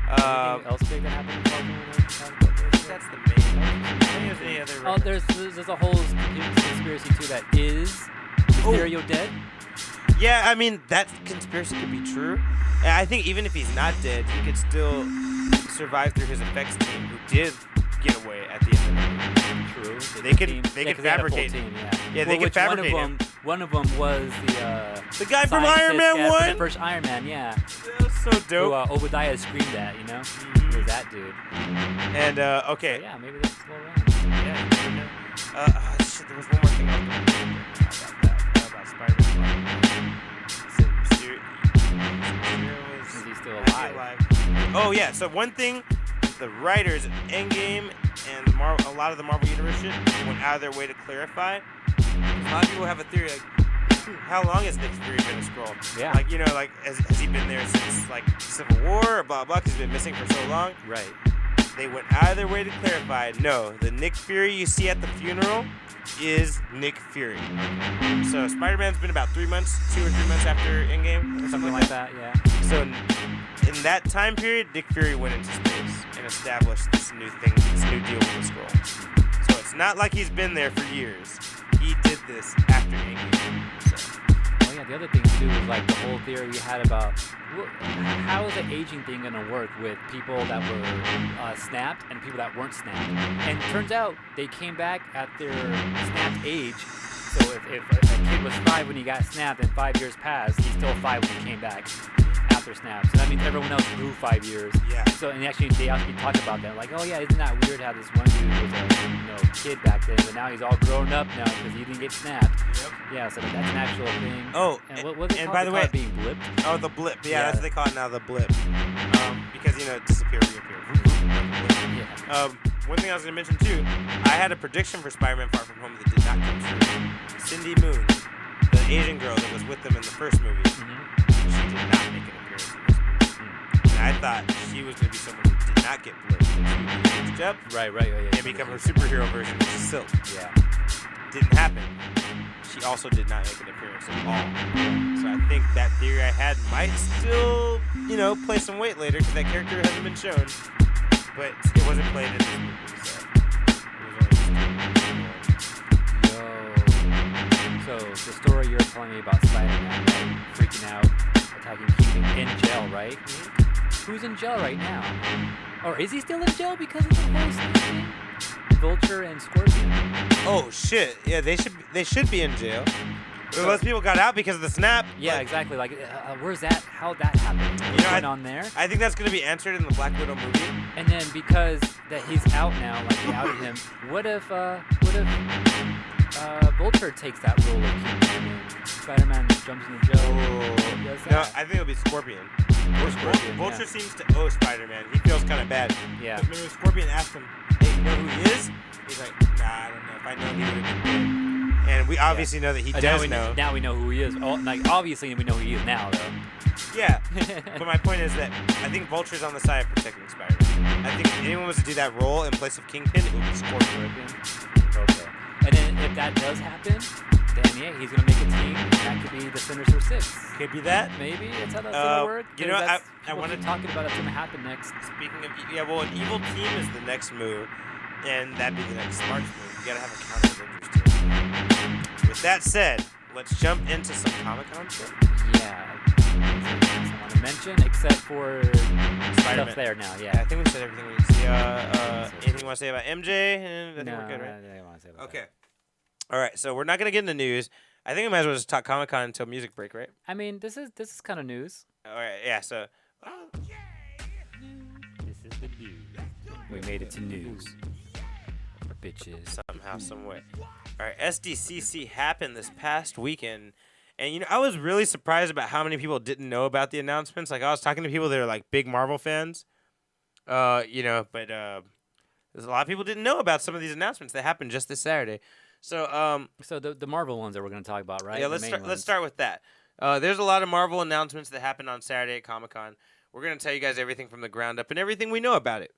Anything else big that happened in Far From Home? That's the main. I think there's any other. Oh, there's a whole conspiracy too that is Mysterio dead. Yeah, I mean that conspiracy could be true. And I think even if he's not dead, he could still survive through his effects team, who did get away at the end of the movie. True. They could fabricate. Team, Yeah, they could fabricate him. One of them was the guy from Iron scientist Man from 1. the first Iron Man, yeah. That was so dope. Who Obadiah screamed at, you know? Mhm. It was that dude. And okay. So, yeah, maybe this will around. Yeah, you never know. Shit, there was one more thing I was going to say about Spider-Man. Is he still Mysterio alive? Oh yeah. So one thing, the writers of Endgame and a lot of the Marvel Universe shit went out of their way to clarify. A lot of people have a theory like, how long has Nick Fury been a Skrull? Yeah. Like, you know, like has he been there since like Civil War or blah blah? Cause he's been missing for so long. Right. They went out of their way to clarify. No, the Nick Fury you see at the funeral is Nick Fury. So Spider-Man's been about 3 months, 2 or 3 months after Endgame, or Something like that, yeah. So in that time period, Nick Fury went into space and established this new thing, this new deal with the Skrull. So it's not like he's been there for years. He did this after Endgame. So. Oh yeah, the other thing too is like the whole theory we had about how is the aging thing gonna work with people that were snapped and people that weren't snapped. And it turns out they came back at their snapped age. So if a kid was 5 when he got snapped and 5 years passed, he's still 5 when he came back after snap. So that means everyone else grew 5 years. Yeah. So and actually they talk about that, like, oh yeah, isn't that weird how this one dude was a kid back then, but now he's all grown up now because he didn't get snapped. Yep. Yeah, so that's an actual thing. Oh, and what was it and called? by the way, being blipped. Oh, the blip. Yeah, Yeah. that's what they call it now, the blip. Because disappear, reappear. Yeah. One thing I was gonna mention too, I had a prediction for Spider-Man Far From Home that did not come true. Cindy Moon, the Asian girl that was with them in the first movie, she did not make an appearance in this movie. And I thought she was gonna be someone who did not get blipped, and she would be aged up Right. and become her superhero version, which is Silk. Yeah. Didn't happen. She also did not make an appearance at all. So I think that theory I had might still, play some weight later because that character hasn't been shown. But it wasn't played in this movie, so it was only So the story you're telling me about Spider-Man, right? Freaking out, attacking Keaton in jail, right? Mm-hmm. Who's in jail right now? Or is he still in jail because of the whole Snake thing? Vulture and Scorpion. Oh shit! Yeah, they should be in jail. Unless people got out because of the snap. Yeah, exactly. Like, where's that? How'd that happen? What's going on there? I think that's gonna be answered in the Black Widow movie. And then because that he's out now, like they outed him. What if Vulture takes that role of Kingpin and Spider-Man jumps into jail? Oh. Does No, that? I think it'll be Scorpion. Or Scorpion. Vulture Yeah. seems to owe Spider-Man. He feels kind of bad. Yeah. But remember, Scorpion asked him, "Hey, you know who he is?" He's like, "Nah, I don't know. If I know, he would have been dead." And we obviously know that he does know. Now we know who he is. Oh, like obviously we know who he is now, though. Yeah. But my point is that I think Vulture's on the side of protecting Spider-Man. I think if anyone was to do that role in place of Kingpin, it would be Scorpion. Okay. And then if that does happen, then yeah, he's gonna make a team. And that could be the Sinister Six. Could be that. Maybe it's how that's gonna work. You know, I people wanted keep talking about it's gonna happen next. Speaking of, an evil team is the next move, and that'd be the next smart move. You gotta have a counter Avengers team. With that said, let's jump into some Comic-Con shit. Yeah. I want to mention, except for Spider-Man. stuff there now. I Yeah. think we said everything we need to see. Anything you want to say about MJ? I think No, we're good, right? I want to say about Okay. that. All right, so we're not gonna get into news. I think we might as well just talk Comic-Con until music break, right? I mean, this is kind of news. All right, yeah. So. This is the news. We made it to news. Bitches. Somehow, some way. All right, SDCC happened this past weekend, and I was really surprised about how many people didn't know about the announcements. Like I was talking to people that are like big Marvel fans, but there's a lot of people didn't know about some of these announcements that happened just this Saturday. So So the Marvel ones that we're gonna talk about, right? yeah, The let's main start. Let's ones. start with that. There's a lot of Marvel announcements that happened on Saturday at Comic-Con. We're gonna tell you guys everything from the ground up and everything we know about it.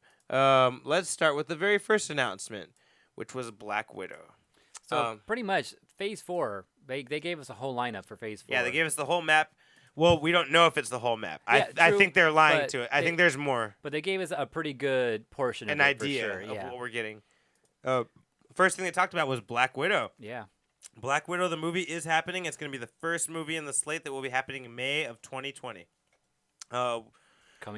Let's start with the very first announcement, which was Black Widow. So pretty much Phase 4, they gave us a whole lineup for Phase 4. Yeah, they gave us the whole map. Well, we don't know if it's the whole map. Yeah, I true, think they're lying but to it. I think there's more. But they gave us a pretty good portion of An it, idea for sure. of Yeah. what we're getting. First thing they talked about was Black Widow. Yeah. Black Widow, the movie, is happening. It's going to be the first movie in the slate that will be happening in May of 2020.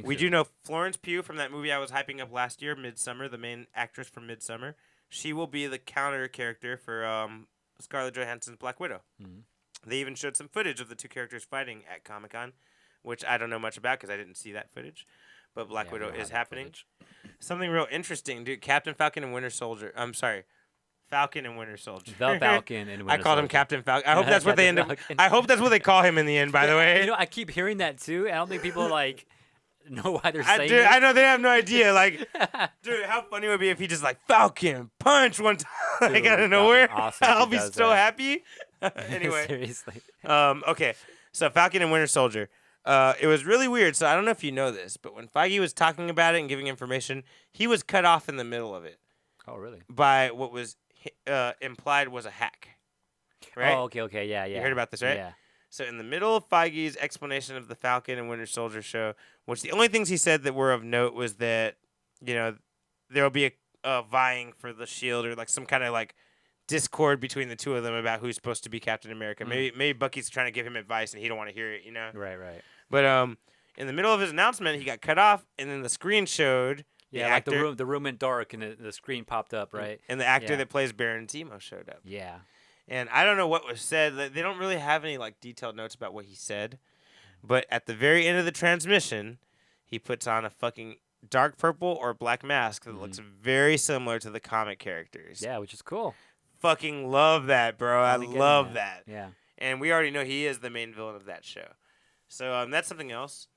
We do know Florence Pugh from that movie I was hyping up last year, Midsummer, the main actress from Midsummer. She will be the counter character for Scarlett Johansson's Black Widow. Mm-hmm. They even showed some footage of the two characters fighting at Comic-Con, which I don't know much about because I didn't see that footage. But Black Widow is happening. Something real interesting, dude. Captain Falcon and Winter Soldier. I'm sorry. Falcon and Winter Soldier. The Falcon and Winter I called him Soldier. Captain Falcon. I hope that's what they end up. Falcon. I hope that's what they call him in the end. By the way, You know, I keep hearing that too. I don't think people like know why they're saying dude, it. I know they have no idea. Like, dude, how funny would it be if he just like Falcon punch one time like Dude, out of that'd be nowhere? awesome if I'll he be does so that. happy. Anyway, Seriously. okay. So Falcon and Winter Soldier. It was really weird. So I don't know if you know this, but when Feige was talking about it and giving information, he was cut off in the middle of it Oh, really? by what was implied was a hack. Right? Oh, okay. Yeah. You heard about this, right? Yeah. So in the middle of Feige's explanation of the Falcon and Winter Soldier show, which the only things he said that were of note was that, you know, there'll be a vying for the shield or like some kind of like discord between the two of them about who's supposed to be Captain America. Maybe Bucky's trying to give him advice and he don't want to hear it, you know? Right. But in the middle of his announcement, he got cut off, and then the screen showed Yeah, the like actor, the room went dark and the screen popped up, right? and the actor Yeah. that plays Baron Zemo showed up. Yeah. And I don't know what was said. They don't really have any like detailed notes about what he said. But at the very end of the transmission, he puts on a fucking dark purple or black mask that looks very similar to the comic characters. Yeah, which is cool. Fucking love that, bro. I Finally getting love that. Yeah. And we already know he is the main villain of that show. So that's something else.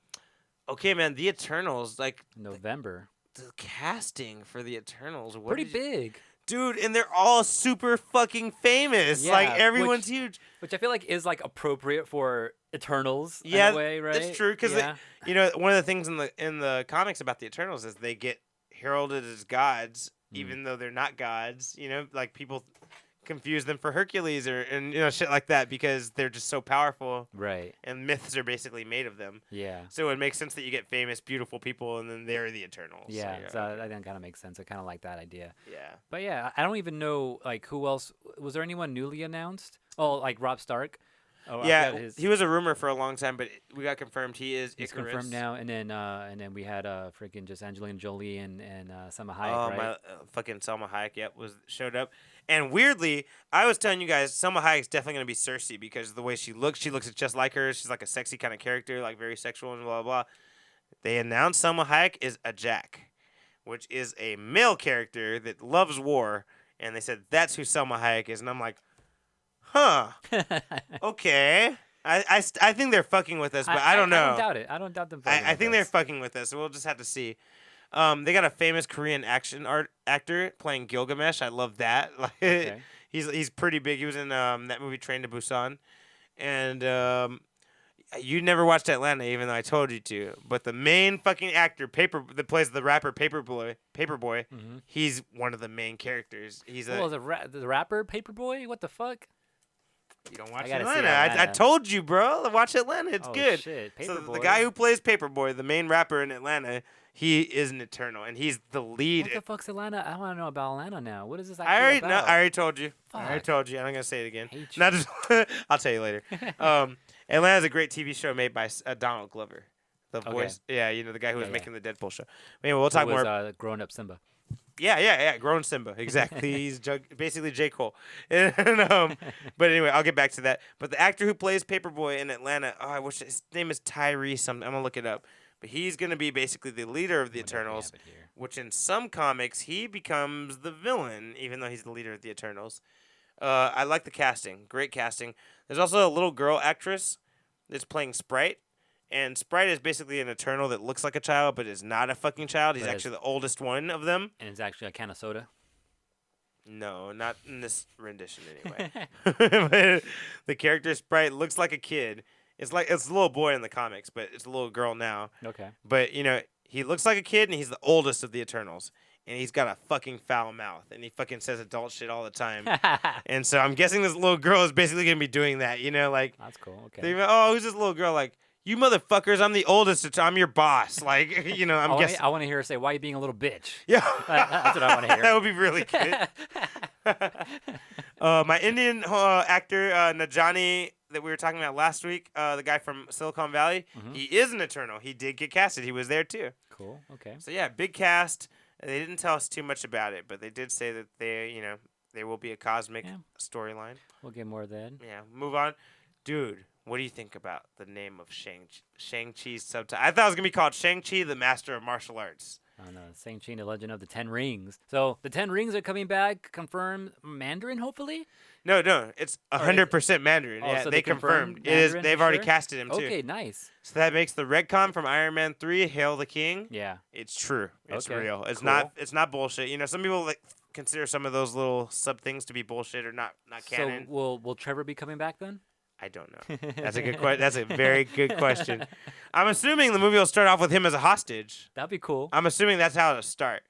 Okay, man, the Eternals, like November. the casting for the Eternals, what Pretty did you- big. dude, and they're all super fucking famous. Yeah, like everyone's huge. Which I feel like is like appropriate for Eternals Yeah, in a way, right? That's true because yeah. you know one of the things in the comics about the Eternals is they get heralded as gods, even though they're not gods. You know, like people confuse them for Hercules and you know shit like that because they're just so powerful. Right. And myths are basically made of them. Yeah. So it makes sense that you get famous, beautiful people, and then they're the Eternals. Yeah. So that kind of makes sense. I kind of like that idea. yeah. But yeah, I don't even know like who else. Was there anyone newly announced? Oh, like Rob Stark. Oh, I Yeah, forgot his- he was a rumor for a long time, but we got confirmed he is He's Icarus. confirmed now, and then we had freaking just Angelina Jolie and Salma Hayek, Oh right? my, fucking Selma Hayek, yep, showed up. And weirdly, I was telling you guys, Selma Hayek's definitely gonna be Cersei because of the way she looks just like her. She's like a sexy kind of character, like very sexual and blah blah. They announced Selma Hayek is a Jack, which is a male character that loves war, and they said that's who Selma Hayek is, and I'm like, huh, okay. I think they're fucking with us, but I don't know. I don't doubt it. I don't doubt them. I think they're fucking with us, so we'll just have to see. They got a famous Korean action actor playing Gilgamesh. I love that. Like, Okay. he's pretty big. He was in that movie Train to Busan, and you never watched Atlanta, even though I told you to. But the main fucking actor, that plays the rapper Paperboy, Mm-hmm. he's one of the main characters. He's Well, the rapper Paperboy. What the fuck? you don't watch I gotta see Atlanta. I Atlanta. told you, bro. Watch Atlanta. It's Oh, good. shit. So the Paperboy. guy who plays Paperboy, the main rapper in Atlanta, he is an Eternal, and he's the lead. What the fuck's Atlanta? I want to know about Atlanta now. What is this I actually already about? I already told you. I already Fuck. told you. I'm not gonna say it again. Hate Not just. I'll tell you later. Atlanta's a great TV show made by Donald Glover, the Okay. voice. Yeah, you know the guy who was Yeah. making the Deadpool show. Anyway, we'll talk Who was, more. grown up Simba. Yeah. Grown Simba, exactly. He's basically J. Cole. And, but anyway, I'll get back to that. But the actor who plays Paperboy in Atlanta, I wish his name is Tyree something. I'm gonna look it up. But he's gonna be basically the leader of the Eternals. Which in some comics he becomes the villain, even though he's the leader of the Eternals. I like the casting, great casting. There's also a little girl actress that's playing Sprite, and Sprite is basically an Eternal that looks like a child but is not a fucking child. He's But is- actually the oldest one of them. And it's actually a can of soda. No, not in this rendition anyway. But the character Sprite looks like a kid. It's a little boy in the comics, but it's a little girl now. Okay. But, you know, he looks like a kid, and he's the oldest of the Eternals. and he's got a fucking foul mouth, and he fucking says adult shit all the time. And so I'm guessing this little girl is basically gonna be doing that, you know, like. That's cool. Okay. Oh, who's this little girl? Like, you motherfuckers, I'm the oldest. I'm your boss. Like, you know, I'm guessing. I want to hear her say, "Why are you being a little bitch?" Yeah, That's what I want to hear. That would be really good. My Indian actor Najani that we were talking about last week, the guy from Silicon Valley, he is an Eternal. He did get casted. He was there too. Cool. Okay. So yeah, big cast. They didn't tell us too much about it, but they did say that there will be a cosmic storyline. We'll get more of that. Yeah. Move on, dude. What do you think about the name of Shang-Chi's subtitle? I thought it was gonna be called Shang-Chi, the Master of Martial Arts. I don't know. Shang-Chi, the Legend of the Ten Rings. So the Ten Rings are coming back. Confirmed Mandarin, hopefully. No, it's 100% Mandarin. Oh, Yeah, so they they confirmed. confirmed It is. Mandarin They've for already sure? casted him too. Okay, nice. So that makes the retcon from Iron Man 3, Hail the King. Yeah. It's true. It's Okay, real. It's cool. not. It's not bullshit. You know, some people like consider some of those little sub things to be bullshit or not canon. So will Trevor be coming back then? I don't know. That's a good question. That's a very good question. I'm assuming the movie will start off with him as a hostage. That'd be cool. I'm assuming that's how it'll start,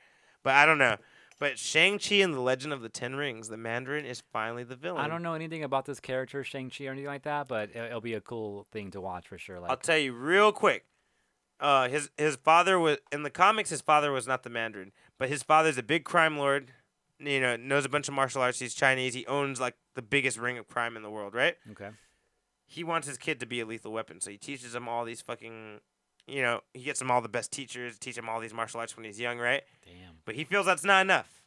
but I don't know. But Shang-Chi and the Legend of the Ten Rings, the Mandarin is finally the villain. I don't know anything about this character, Shang-Chi, or anything like that, but it'll be a cool thing to watch for sure. Like, I'll tell you real quick. His father was in the comics. His father was not the Mandarin, but his father's a big crime lord. You know, knows a bunch of martial arts. He's Chinese. He owns like the biggest ring of crime in the world, right? Okay. He wants his kid to be a lethal weapon, so he teaches him all these fucking, you know, he gets him all the best teachers, teach him all these martial arts when he's young, right? Damn. But he feels that's not enough.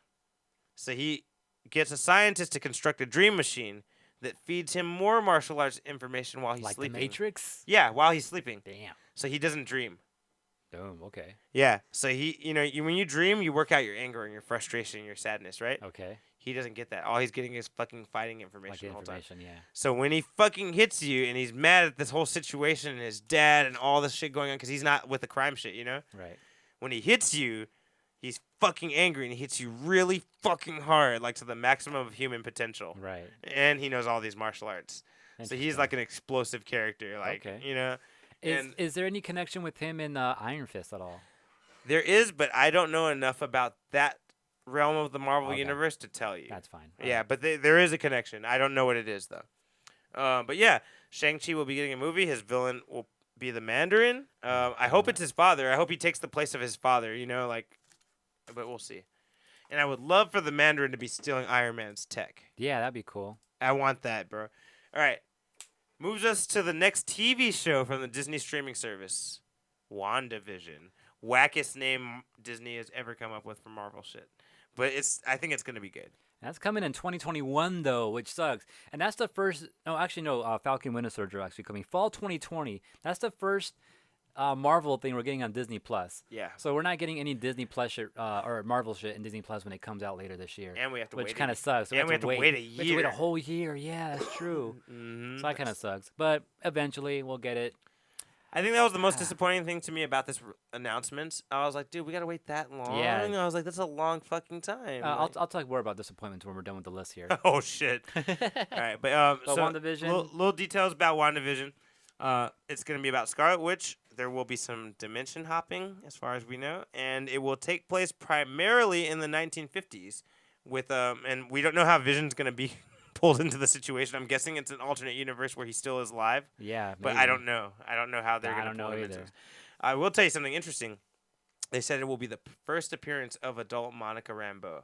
So he gets a scientist to construct a dream machine that feeds him more martial arts information while he's Like sleeping. the Matrix? Yeah, while he's sleeping. Damn. So he doesn't dream. Boom. Okay. Yeah. So he, you know, when you dream, you work out your anger and your frustration and your sadness, right? Okay. He doesn't get that. All he's getting is fucking fighting Like information the the whole time. information, yeah. So when he fucking hits you and he's mad at this whole situation and his dad and all this shit going on because he's not with the crime shit, you know? Right. When he hits you, he's fucking angry and he hits you really fucking hard, like to the maximum of human potential. Right. And he knows all these martial arts. So he's Interesting. like an explosive character, like, Okay. you know? And Is there any connection with him in Iron Fist at all? there is, but I don't know enough about that realm of the Marvel Okay. universe to tell you. That's fine. Yeah, but there is a connection. I don't know what it is, though. But yeah, Shang-Chi will be getting a movie. His villain will be the Mandarin. I hope it's his father. I hope he takes the place of his father, you know, like, but we'll see. And I would love for the Mandarin to be stealing Iron Man's tech. Yeah, that'd be cool. I want that, bro. All right. Moves us to the next TV show from the Disney streaming service, WandaVision. Wackest name Disney has ever come up with for Marvel shit. But I think it's going to be good. That's coming in 2021 though, which sucks. And that's the first. No, actually, no. Falcon Winter Soldier actually coming fall 2020. That's the first Marvel thing we're getting on Disney Plus. Yeah. So we're not getting any Disney Plus shit or Marvel shit in Disney Plus when it comes out later this year. And we have to wait. Which kind of sucks. And we have to wait a We have to wait year. a whole year. Yeah, that's true. Mm-hmm. So that kind of sucks. But eventually we'll get it. I think that was the most disappointing thing to me about this announcement. I was like, dude, we got to wait that long? Yeah. I was like, that's a long fucking time. I'll talk more about disappointments when we're done with the list here. Oh, shit. All right. But so WandaVision. Little details about WandaVision. It's going to be about Scarlet Witch. There will be some dimension hopping, as far as we know. And it will take place primarily in the 1950s. And we don't know how Vision's going to be pulled into the situation. I'm guessing it's an alternate universe where he still is alive. Yeah, But maybe. I don't know. I don't know how they're going to pull him into either. this. I will tell you something interesting. They said it will be the first appearance of adult Monica Rambeau.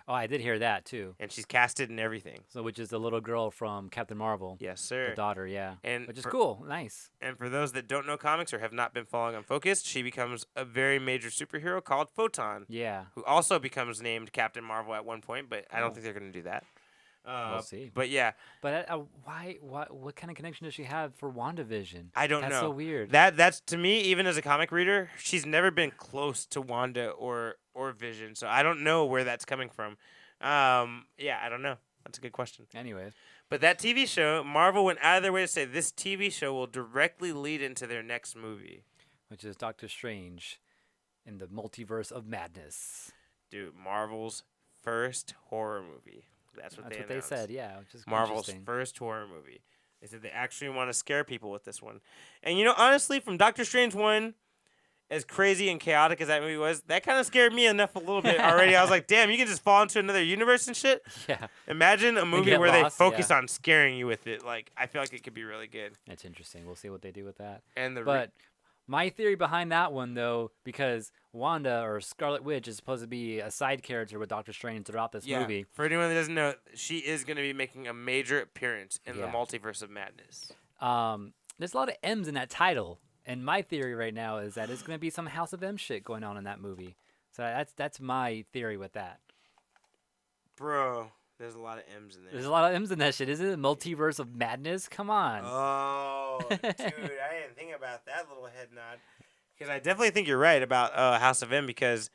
Oh, I did hear that too. And she's casted and everything. So, which is the little girl from Captain Marvel. Yes, sir. The daughter, yeah. And Which is for- cool. Nice. And for those that don't know comics or have not been following Unfocused, she becomes a very major superhero called Photon, Yeah. who also becomes named Captain Marvel at one point, but I don't Oh. think they're going to do that. We'll see. But yeah, But why? What kind of connection does she have for WandaVision? I don't That's know. so weird. That's to me, even as a comic reader, she's never been close to Wanda or Vision, so I don't know where that's coming from. Yeah, I don't know. That's a good question. Anyways. But that TV show, Marvel went out of their way to say this TV show will directly lead into their next movie. Which is Doctor Strange in the Multiverse of Madness. Dude, Marvel's first horror movie. That's what That's they what announced. they said, yeah. Which is Marvel's interesting. first horror movie. They said they actually want to scare people with this one. And you know, honestly, from Doctor Strange 1, as crazy and chaotic as that movie was, that kind of scared me enough a little bit already. I was like, damn, you can just fall into another universe and shit. Yeah, Imagine a movie get where lost, they focus yeah. on scaring you with it. Like, I feel like it could be really good. it's interesting. We'll see what they do with that. And But my theory behind that one, though, because Wanda or Scarlet Witch is supposed to be a side character with Doctor Strange throughout this movie. for anyone that doesn't know, she is going to be making a major appearance in the Yeah. Multiverse of Madness. There's a lot of M's in that title, and my theory right now is that it's going to be some House of M shit going on in that movie. So that's my theory with that. Bro, there's a lot of M's in there. There's a lot of M's in that shit, isn't it? Multiverse of Madness? Come on. Oh, dude, I didn't think about that little head nod. Because I definitely think you're right about House of M, because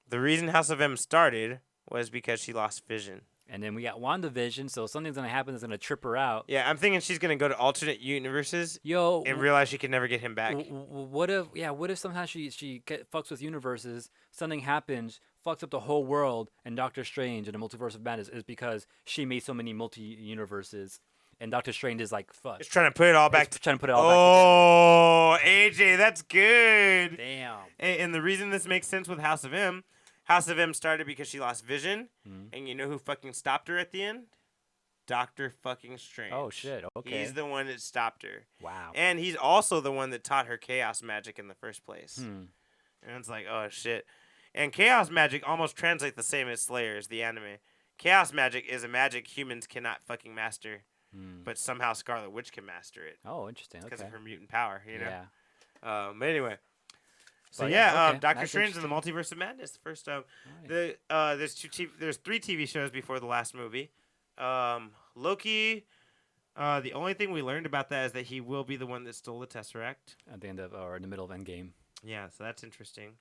the reason House of M started was because she lost Vision. And then we got WandaVision, so something's going to happen that's going to trip her out. Yeah, I'm thinking she's going to go to alternate universes Yo, and realize she can never get him back. what if sometimes she fucks with universes, something happens, fucks up the whole world, and Doctor Strange and the Multiverse of Madness is because she made so many multi-universes, and Doctor Strange is like, fuck. It's trying to put it all back. Trying to put it all back Oh, AJ, that's good. together. Damn. And the reason this makes sense with House of M started because she lost Vision, Mhm. and you know who fucking stopped her at the end? Doctor fucking Strange. Oh, shit. Okay. He's the one that stopped her. Wow. And he's also the one that taught her chaos magic in the first place. Hmm. And it's like, oh, shit. And chaos magic almost translates the same as Slayers, the anime. Chaos magic is a magic humans cannot fucking master, Hmm. but somehow Scarlet Witch can master it Oh, interesting. because Okay. of her mutant power, you know? Yeah. But anyway. So But yeah, yeah, okay, Doctor that's Strange and the Multiverse of Madness. First, Alright. there's 3 TV shows before the last movie. Loki. The only thing we learned about that is that he will be the one that stole the Tesseract. At the end of, or in the middle of Endgame. Yeah, so that's interesting.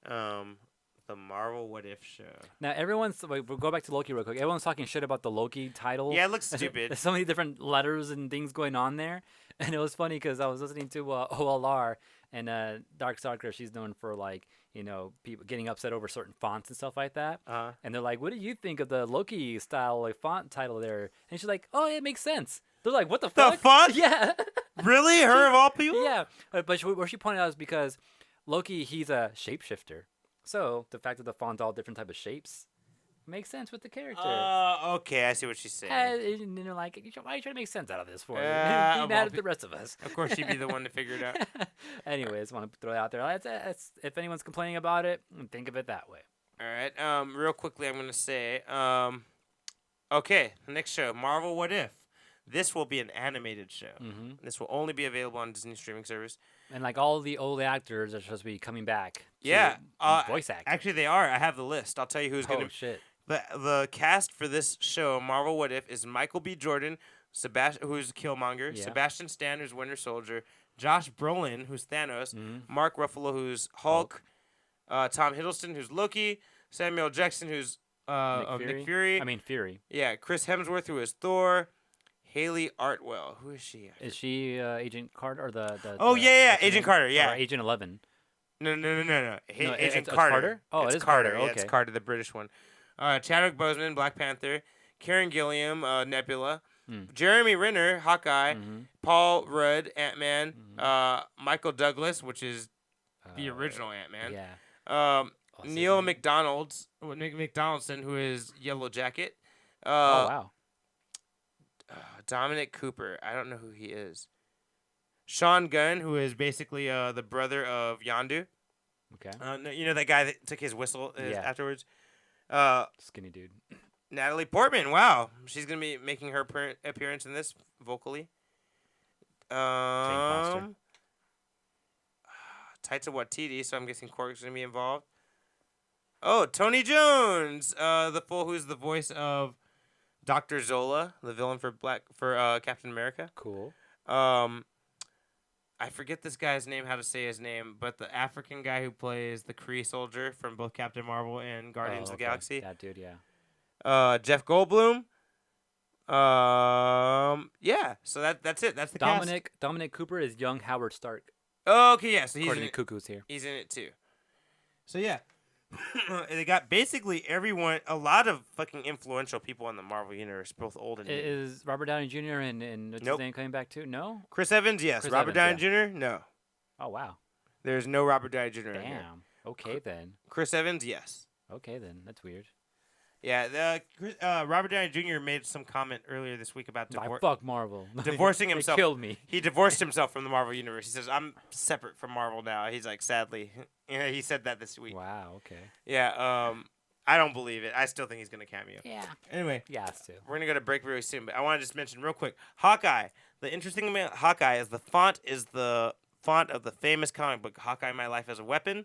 The Marvel What If show. Now, we'll go back to Loki real quick. Everyone's talking shit about the Loki title. Yeah, it looks stupid. There's so many different letters and things going on there. And it was funny because I was listening to OLR, and Dark Stalker, she's known for, like, you know, people getting upset over certain fonts and stuff like that. And they're like, what do you think of the Loki style, like, font title there? And she's like, oh, it makes sense. They're like, what the fuck? The font? Yeah. Really? Her of all people? Yeah. But what she pointed out is because Loki, he's a shapeshifter. So the fact that the font's all different type of shapes makes sense with the character. Okay, I see what she's saying. And they're like, why are you trying to make sense out of this for? Be of mad all at the rest of us. Of course, she'd be the one to figure it out. Anyways, want to throw it out there. That's, if anyone's complaining about it, think of it that way. All right. Real quickly, I'm gonna say. Okay, the next show, Marvel What If. This will be an animated show. Mm-hmm. This will only be available on Disney streaming service. And like all the old actors are supposed to be coming back. To Yeah, voice acting. Actually, they are. I have the list. I'll tell you who's Oh gonna. shit. The cast for this show, Marvel What If, is Michael B. Jordan, who's Killmonger, Yeah. Sebastian Stan, who's Winter Soldier, Josh Brolin, who's Thanos, Mhm. Mark Ruffalo, who's Hulk, Tom Hiddleston, who's Loki, Samuel Jackson, who's Nick Fury. I mean Fury. Yeah, Chris Hemsworth, who is Thor, Haley Artwell, who is she? Is she Agent Carter or the? Oh, the- yeah, what's her Agent name? Carter, yeah. Or Agent 11. No. No, Agent it's Carter. Carter? Oh, it's it is Carter, Yeah, it's okay. Carter, the British one. Chadwick Boseman, Black Panther. Karen Gilliam, Nebula. Hmm. Jeremy Renner, Hawkeye. Mhm. Paul Rudd, Ant-Man. Michael Douglas, which is the Uh, original Ant-Man. Yeah. What's his Neil name? McDonaldson, who is Yellow Jacket. Oh wow. Dominic Cooper. I don't know who he is. Sean Gunn, who is basically the brother of Yondu. Okay. No, you know that guy that took his whistle Yeah. afterwards? Skinny dude. Natalie Portman. Wow. She's going to be making her appearance in this vocally. Foster. Taika Waititi, so I'm guessing Cork's going to be involved. Oh, Tony Jones, who's the voice of Dr. Zola, the villain for Captain America. Cool. I forget this guy's name, how to say his name, but the African guy who plays the Kree soldier from both Captain Marvel and Guardians of the Galaxy. That dude, yeah. Jeff Goldblum. Yeah. So that's it. That's the cast. Dominic Cooper is young Howard Stark. Oh, okay, yeah. So he's According in to it. Cuckoo's here. He's in it too. So yeah, they got basically everyone, a lot of fucking influential people in the Marvel universe, both old and new. Is Robert Downey Jr. and what's Nope. his name coming back too? No. Chris Evans, yes. Chris Robert Evans, Downey Jr., no. Oh wow. There's no Robert Downey Jr. in here. Damn. Okay then. Chris Evans, yes. Okay then. That's weird. Yeah, Robert Downey Jr. made some comment earlier this week about Fuck Marvel. divorcing They himself. killed me. He divorced himself from the Marvel Universe. He says, I'm separate from Marvel now. He's like, sadly. Yeah, he said that this week. Wow. Okay. Yeah, I don't believe it. I still think he's going to cameo. Yeah. Anyway, He has to. we're going to go to break really soon, but I want to just mention real quick. Hawkeye. The interesting thing about Hawkeye is the font of the famous comic book, Hawkeye My Life as a Weapon.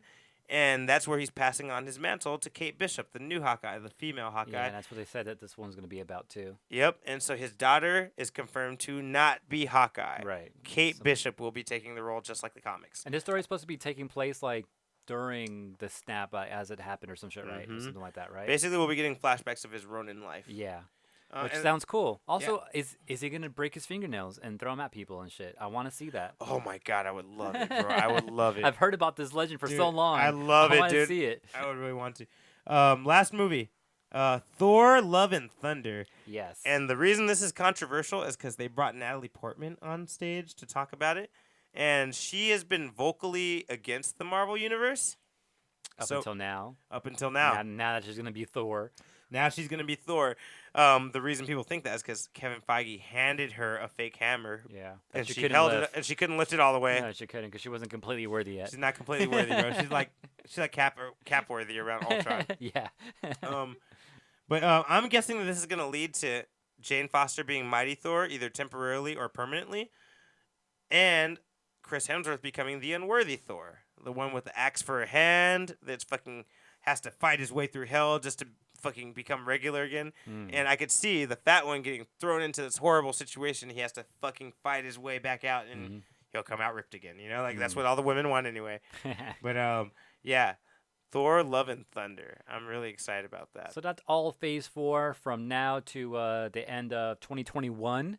And that's where he's passing on his mantle to Kate Bishop, the new Hawkeye, the female Hawkeye. Yeah, and that's what they said that this one's going to be about too. Yep, and so his daughter is confirmed to not be Hawkeye. Right. Kate Bishop will be taking the role just like the comics. And this story is supposed to be taking place like during the snap as it happened or some shit, right? Or something like that, right? Basically, we'll be getting flashbacks of his Ronin life. Yeah. Which and- sounds cool. Also, is he gonna break his fingernails and throw them at people and shit? I want to see that. Oh my god, I would love it, bro. I would love it. I've heard about this legend for Dude, so long. I love it, I want to dude. see it. I would really want to. Last movie, Thor: Love and Thunder. Yes. And the reason this is controversial is because they brought Natalie Portman on stage to talk about it, and she has been vocally against the Marvel Universe. Up until now. Up until now. Now that she's gonna be Thor. Now she's going to be Thor. The reason people think that is because Kevin Feige handed her a fake hammer. Yeah. And she she couldn't held lift. it, and she couldn't lift it all the way. No, she couldn't because she wasn't completely worthy yet. She's not completely worthy, bro. She's like cap worthy around Ultron. Yeah. But I'm guessing that this is going to lead to Jane Foster being Mighty Thor, either temporarily or permanently, and Chris Hemsworth becoming the unworthy Thor, the one with the axe for a hand that's fucking has to fight his way through hell just to fucking become regular again. And I could see the fat one getting thrown into this horrible situation. He has to fucking fight his way back out, and he'll come out ripped again. You know, like that's what all the women want anyway. But yeah, Thor: Love and Thunder. I'm really excited about that. So that's all Phase 4 from now to the end of 2021.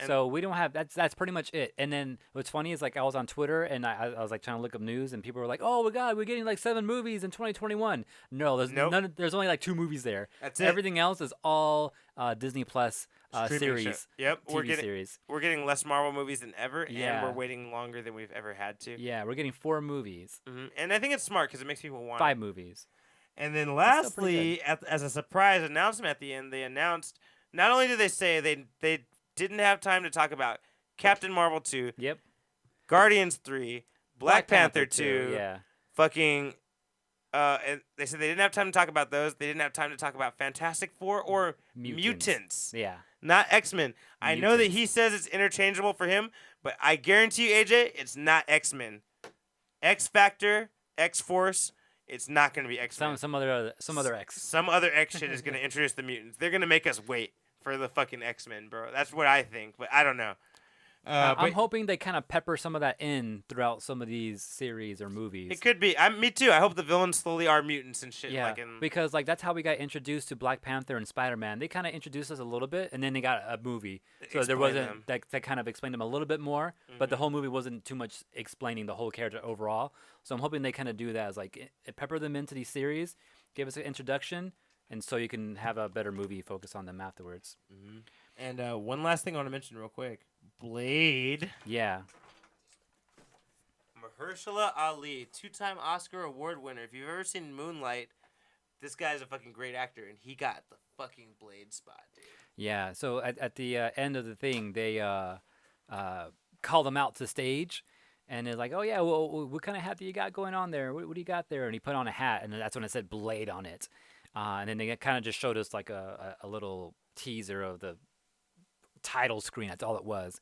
So we don't have that's pretty much it. And then what's funny is like I was on Twitter and I was like trying to look up news and people were like, "Oh my God, we're getting like 7 movies in 2021." No, there's Nope. there's only like 2 movies there. That's it. Everything else is all Disney Plus Streaming series. show. Yep, TV series. We're getting less Marvel movies than ever, Yeah. and we're waiting longer than we've ever had to. Yeah, we're getting 4 movies. And I think it's smart because it makes people want 5 movies. And then That's still pretty lastly, as a surprise announcement at the end, they announced not only did they say they didn't have time to talk about Captain Marvel 2, Yep. Guardians 3, Black Panther 2, Yeah. fucking and they said they didn't have time to talk about those. They didn't have time to talk about Fantastic Four or Mutants. Yeah. Not X-Men. I know that Mutants. he says it's interchangeable for him, but I guarantee you, AJ, it's not X-Men. X-Factor, X-Force, it's not going to be X-Men. Some other X. Some other X shit is going to introduce the mutants. They're going to make us wait for the fucking X-Men, bro. That's what I think, but I don't know. I'm hoping they kind of pepper some of that in throughout some of these series or movies. It could be. Me too. I hope the villains slowly are mutants and shit. Yeah, Like in, because like that's how we got introduced to Black Panther and Spider-Man. They kind of introduced us a little bit, and then they got a movie. So there Explain wasn't them. that kind of explained them a little bit more, but the whole movie wasn't too much explaining the whole character overall. So I'm hoping they kind of do that as like pepper them into these series, give us an introduction, and so you can have a better movie focus on them afterwards. And one last thing I want to mention real quick. Blade. Yeah. Mahershala Ali, 2-time Oscar Award winner. If you've ever seen Moonlight, this guy's a fucking great actor, and he got the fucking Blade spot, dude. Yeah. So at the end of the thing, they called him out to stage, and they're like, "Oh yeah, well, what kind of hat do you got going on there? What do you got there?" And he put on a hat, and that's when it said Blade on it. And then they kind of just showed us like a little teaser of the title screen. That's all it was.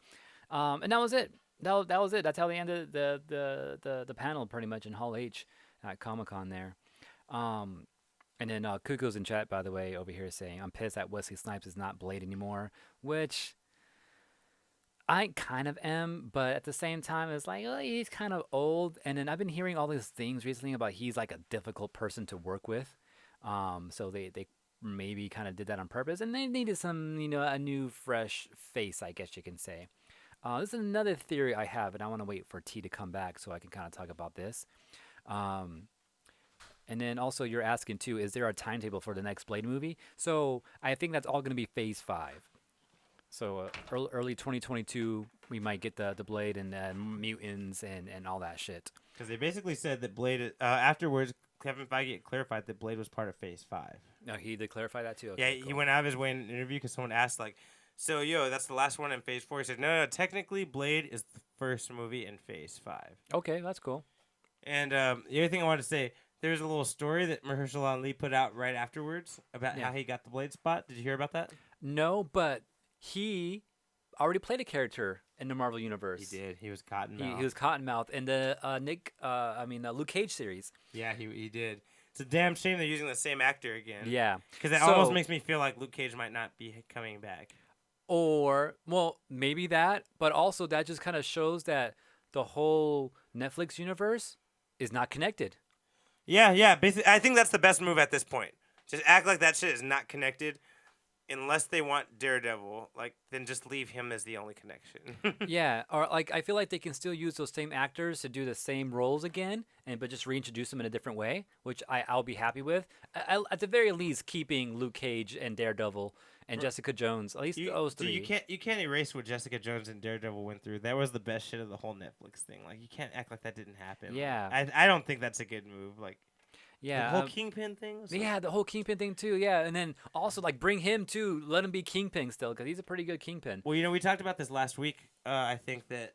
And that was it. That was it. That's how they ended the panel pretty much in Hall H at Comic-Con there. And then Kuko's in chat, by the way, over here saying, "I'm pissed that Wesley Snipes is not Blade anymore," which I kind of am, but at the same time, it's like, oh, he's kind of old. And then I've been hearing all these things recently about he's like a difficult person to work with. So they maybe kind of did that on purpose, and they needed some, a new, fresh face, I guess you can say. This is another theory I have, and I want to wait for T to come back so I can kind of talk about this. And then also you're asking too, is there a timetable for the next Blade movie? So I think that's all going to be Phase 5. So early 2022, we might get the Blade and mutants and all that shit. Because they basically said that Blade. Afterwards, Kevin Feige clarified that Blade was part of Phase 5. No, he did clarify that too. Yeah, Okay, he cool. went out of his way in an interview because someone asked, like, so, that's the last one in Phase 4. He said, no, technically, Blade is the first movie in Phase 5. Okay, that's cool. And the other thing I wanted to say, there's a little story that Mahershala Ali put out right afterwards about how he got the Blade spot. Did you hear about that? No, but he already played a character in the Marvel Universe. He did. He was Cottonmouth. He was Cottonmouth in the Luke Cage series. Yeah, he did. It's a damn shame they're using the same actor again. Yeah. Because it almost makes me feel like Luke Cage might not be coming back. Or, well, maybe that, but also that just kind of shows that the whole Netflix universe is not connected. Yeah. Basically, I think that's the best move at this point. Just act like that shit is not connected. Unless they want Daredevil, then just leave him as the only connection. Yeah, or I feel like they can still use those same actors to do the same roles again, but just reintroduce them in a different way, which I'll be happy with. At the very least, keeping Luke Cage and Daredevil and Jessica Jones, at least those three. You can't erase what Jessica Jones and Daredevil went through. That was the best shit of the whole Netflix thing. You can't act like that didn't happen. Yeah, I don't think that's a good move. Yeah, the whole Kingpin thing. Yeah, the whole Kingpin thing too. Yeah, and then also bring him too. Let him be Kingpin still, because he's a pretty good Kingpin. Well, we talked about this last week. I think that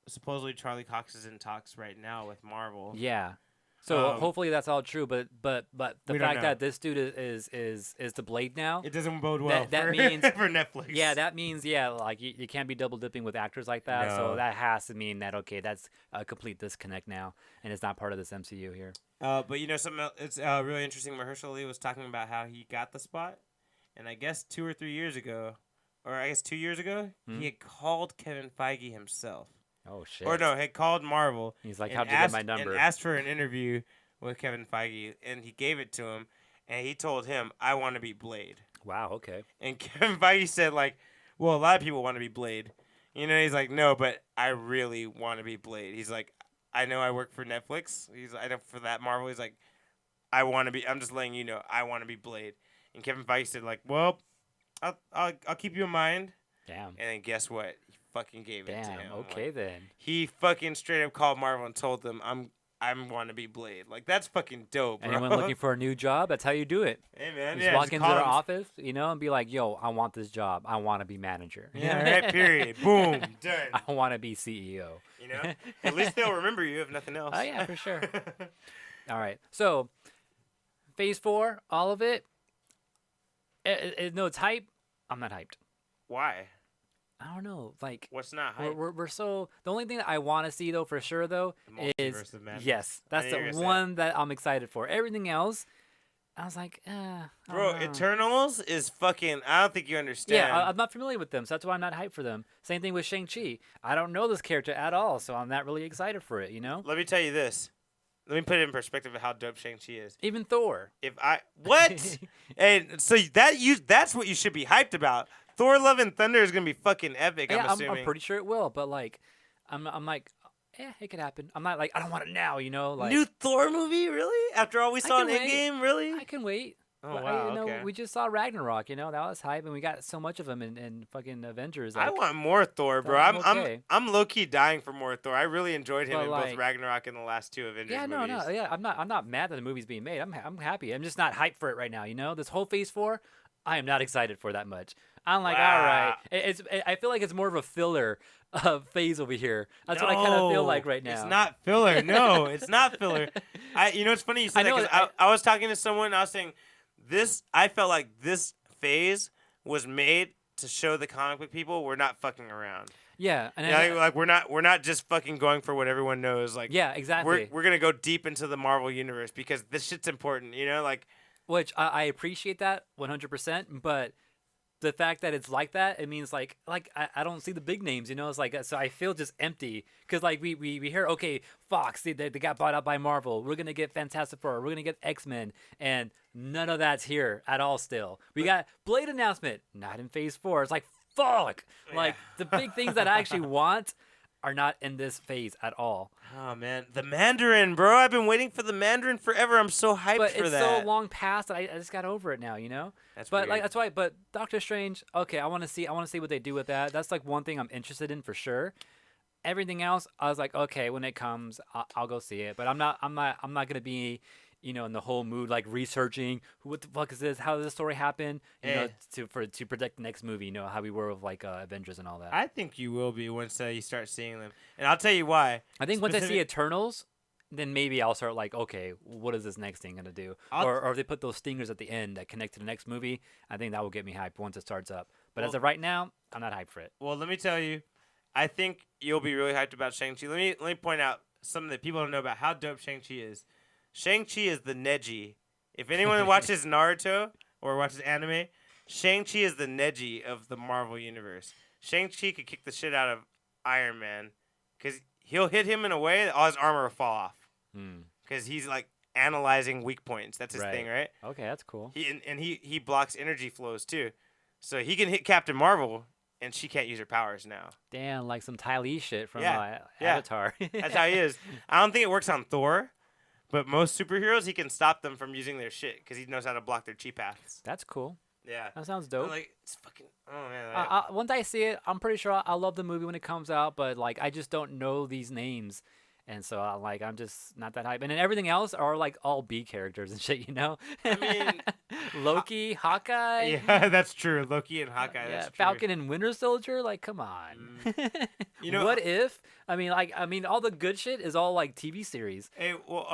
supposedly Charlie Cox is in talks right now with Marvel. Yeah, so hopefully that's all true. But the fact that this dude is the Blade now, it doesn't bode well. That for, means for Netflix. Yeah, that means you can't be double dipping with actors like that. No. So that has to mean that that's a complete disconnect now, and it's not part of this MCU here. But something else, it's really interesting. Mahershala Ali was talking about how he got the spot, and I guess 2 or 3 years ago, or I guess 2 years ago, he had called Kevin Feige himself. Oh shit! Or no, had called Marvel. He's like, "How'd you get my number?" And asked for an interview with Kevin Feige, and he gave it to him, and he told him, "I want to be Blade." Wow. Okay. And Kevin Feige said, well, a lot of people want to be Blade. He's like, no, but I really want to be Blade. He's like, I know I work for Netflix. I know for that Marvel. He's like, I want to be. I'm just letting you know, I want to be Blade. And Kevin Feige said, well, I'll keep you in mind. Damn. And then guess what? He fucking gave it to him. Okay then. He fucking straight up called Marvel and told them, I want to be Blade. That's fucking dope, bro. Anyone looking for a new job? That's how you do it. Hey man, just walk into their office, and be like, "Yo, I want this job. I want to be manager." Yeah, right. Period. Boom. Done. I want to be CEO. At least they'll remember you if nothing else. Oh yeah, for sure. All right, so Phase 4, all of it. No, it's hype. I'm not hyped. Why? I don't know. What's not hype? We're so. The only thing that I want to see though, for sure though, is yes, that's the one that I'm excited for. Everything else, I was like, bro, Eternals is fucking. I don't think you understand. Yeah, I'm not familiar with them, so that's why I'm not hyped for them. Same thing with Shang-Chi. I don't know this character at all, so I'm not really excited for it. Let me tell you this. Let me put it in perspective of how dope Shang-Chi is. Even Thor. What? And so that's what you should be hyped about. Thor: Love and Thunder is gonna be fucking epic. Yeah, I'm assuming. I'm pretty sure it will, but I'm like, it could happen. I'm not I don't want it now. New Thor movie, really? After all we saw in Endgame, really? I can wait. Oh wow! Okay. We just saw Ragnarok. That was hype, and we got so much of them in fucking Avengers. I want more Thor, bro. I'm low key dying for more Thor. I really enjoyed him in both Ragnarok and the last 2 Avengers movies. Yeah. I'm not mad that the movie's being made. I'm happy. I'm just not hyped for it right now. This whole Phase 4, I am not excited for that much. I'm like, all right. I feel like it's more of a filler phase over here. That's what I kind of feel like right now. It's not filler. No, it's not filler. It's funny you said that because I was talking to someone and I was saying I felt like this phase was made to show the comic book people we're not fucking around. Yeah, and we're not just fucking going for what everyone knows. Yeah, exactly. We're gonna go deep into the Marvel universe because this shit's important. Which I appreciate that 100%, but the fact that it's like that, it means I don't see the big names, it's so I feel just empty because we hear, okay, Fox, they got bought out by Marvel, we're gonna get Fantastic Four, we're gonna get X-Men, and none of that's here at all. Still, we got Blade announcement, not in Phase 4. It's fuck, the big things that I actually want are not in this phase at all. Oh man, the Mandarin, bro! I've been waiting for the Mandarin forever. I'm so hyped But for it's that. so long past that I just got over it now, you know. That's But weird. like that's why. But Doctor Strange, okay, I want to see what they do with that. That's like one thing I'm interested in for sure. Everything else, I was like, okay, when it comes, I'll go see it. But I'm not gonna be, in the whole mood like researching what the fuck is this? How did this story happen? To predict the next movie. You know how we were with like Avengers and all that. I think you will be once you start seeing them, and I'll tell you why. I think once I see Eternals, then maybe I'll start like, okay, what is this next thing gonna do? Or if they put those stingers at the end that connect to the next movie, I think that will get me hyped once it starts up. But as of right now, I'm not hyped for it. Well, let me tell you, I think you'll be really hyped about Shang-Chi. Let me point out something that people don't know about how dope Shang-Chi is. Shang-Chi is the Neji. If anyone watches Naruto or watches anime, Shang-Chi is the Neji of the Marvel Universe. Shang-Chi could kick the shit out of Iron Man because he'll hit him in a way that all his armor will fall off. Because he's like analyzing weak points. That's his thing, right? Okay, that's cool. He blocks energy flows too. So he can hit Captain Marvel and she can't use her powers now. Damn, like some Ty Lee shit from Yeah. Avatar. That's how he is. I don't think it works on Thor, but most superheroes, he can stop them from using their shit because he knows how to block their chi paths. That's cool. Yeah. That sounds dope. Like, it's fucking, oh man. Once I see it, I'm pretty sure I'll love the movie when it comes out, but like I just don't know these names. And so I'm just not that hype. And then everything else are like all B characters and shit, you know? I mean, Loki, Hawkeye. Yeah, that's true. Loki and Hawkeye. Yeah, That's true. Falcon and Winter Soldier. Like, come on. You know, what if? I mean, all the good shit is all like TV series. Hey, well,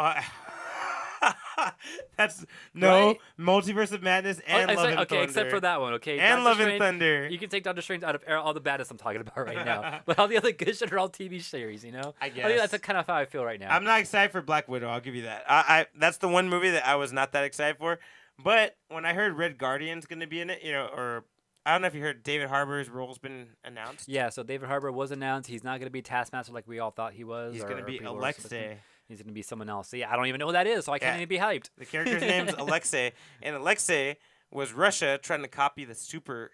that's no Right? Multiverse of Madness and Love and Thunder. Okay, except for that one. Okay, And Doctor Love and Strange, Thunder. You can take Doctor Strange out of all the baddest I'm talking about right now, but all the other good shit are all TV series. You know, I guess. think that's kind of how I feel right now. I'm not excited for Black Widow. I'll give you that. I that's the one movie that I was not that excited for. But when I heard Red Guardian's going to be in it, or I don't know if you heard David Harbour's role's been announced. Yeah, so David Harbour was announced. He's not going to be Taskmaster like we all thought he was. He's going to be Alexei. He's going to be someone else. So yeah, I don't even know who that is, so I can't even be hyped. The character's name's Alexei, and Alexei was Russia trying to copy the super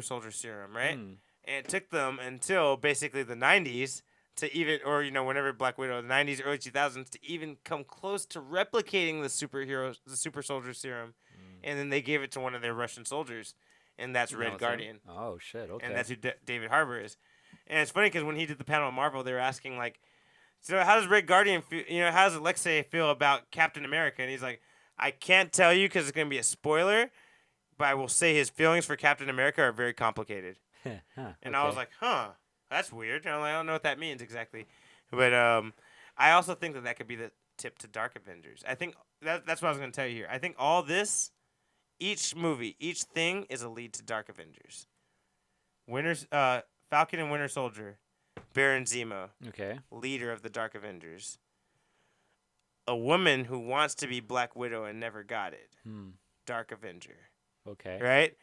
soldier serum, right? And it took them until basically the 90s to even, or whenever Black Widow, the 90s, early 2000s, to even come close to replicating the super soldier serum, and then they gave it to one of their Russian soldiers, and that's Red Guardian. Oh shit! Okay. And that's who David Harbour is. And it's funny because when he did the panel at Marvel, they were asking like, so how does Red Guardian feel? How does Alexei feel about Captain America? And he's like, I can't tell you because it's going to be a spoiler, but I will say his feelings for Captain America are very complicated. And I was like, huh, that's weird. I don't know what that means exactly. But I also think that could be the tip to Dark Avengers. I think that's what I was going to tell you here. I think all this, each movie, each thing is a lead to Dark Avengers. Falcon and Winter Soldier. Baron Zemo, leader of the Dark Avengers. A woman who wants to be Black Widow and never got it. Dark Avenger. Okay. Right?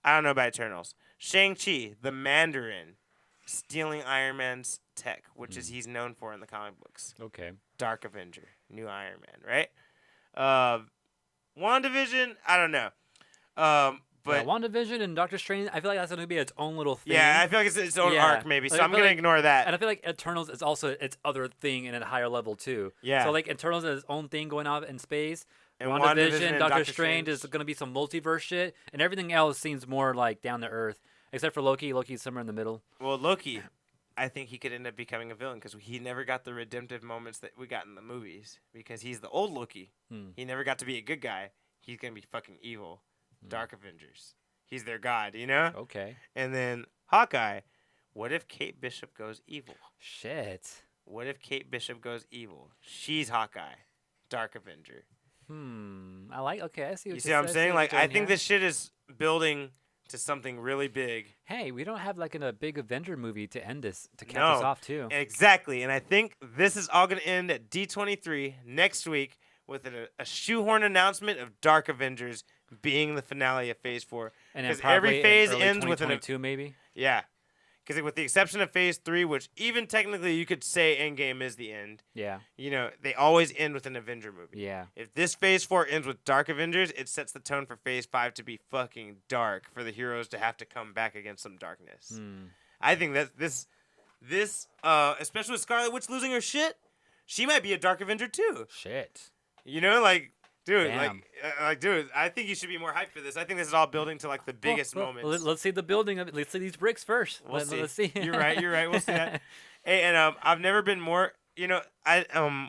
I don't know about Eternals. Shang-Chi, the Mandarin, stealing Iron Man's tech, which is he's known for in the comic books. Okay. Dark Avenger, new Iron Man, right? WandaVision, I don't know. But WandaVision and Doctor Strange, I feel like that's going to be its own little thing. Yeah, I feel like it's its own arc maybe, so I'm going to ignore that. And I feel like Eternals is also its other thing in a higher level too. Yeah. So like Eternals is its own thing going on in space. And WandaVision, and Doctor Strange is going to be some multiverse shit, and everything else seems more like down to earth, except for Loki. Loki's somewhere in the middle. Well, Loki, I think he could end up becoming a villain because he never got the redemptive moments that we got in the movies because he's the old Loki. He never got to be a good guy. He's going to be fucking evil. Dark Avengers. He's their god, Okay. And then Hawkeye. What if Kate Bishop goes evil? Shit. What if Kate Bishop goes evil? She's Hawkeye. Dark Avenger. I see what you see what I'm saying? Like, I think this shit is building to something really big. Hey, we don't have like a big Avenger movie to end this, to cap this off too. Exactly. And I think this is all going to end at D23 next week with a shoehorn announcement of Dark Avengers being the finale of Phase 4. Because every phase ends with maybe. Yeah. Because with the exception of Phase 3, which even technically you could say Endgame is the end. Yeah. They always end with an Avenger movie. Yeah. If this Phase 4 ends with Dark Avengers, it sets the tone for Phase 5 to be fucking dark, for the heroes to have to come back against some darkness. I think that this this, especially with Scarlet Witch losing her shit, she might be a Dark Avenger too. Shit. You know, like, dude, Damn. dude, I think you should be more hyped for this. I think this is all building to like the biggest moments. Let's see the building of it. Let's see these bricks first. Let's see. You're right. We'll see that. Hey, and I've never been more. You know,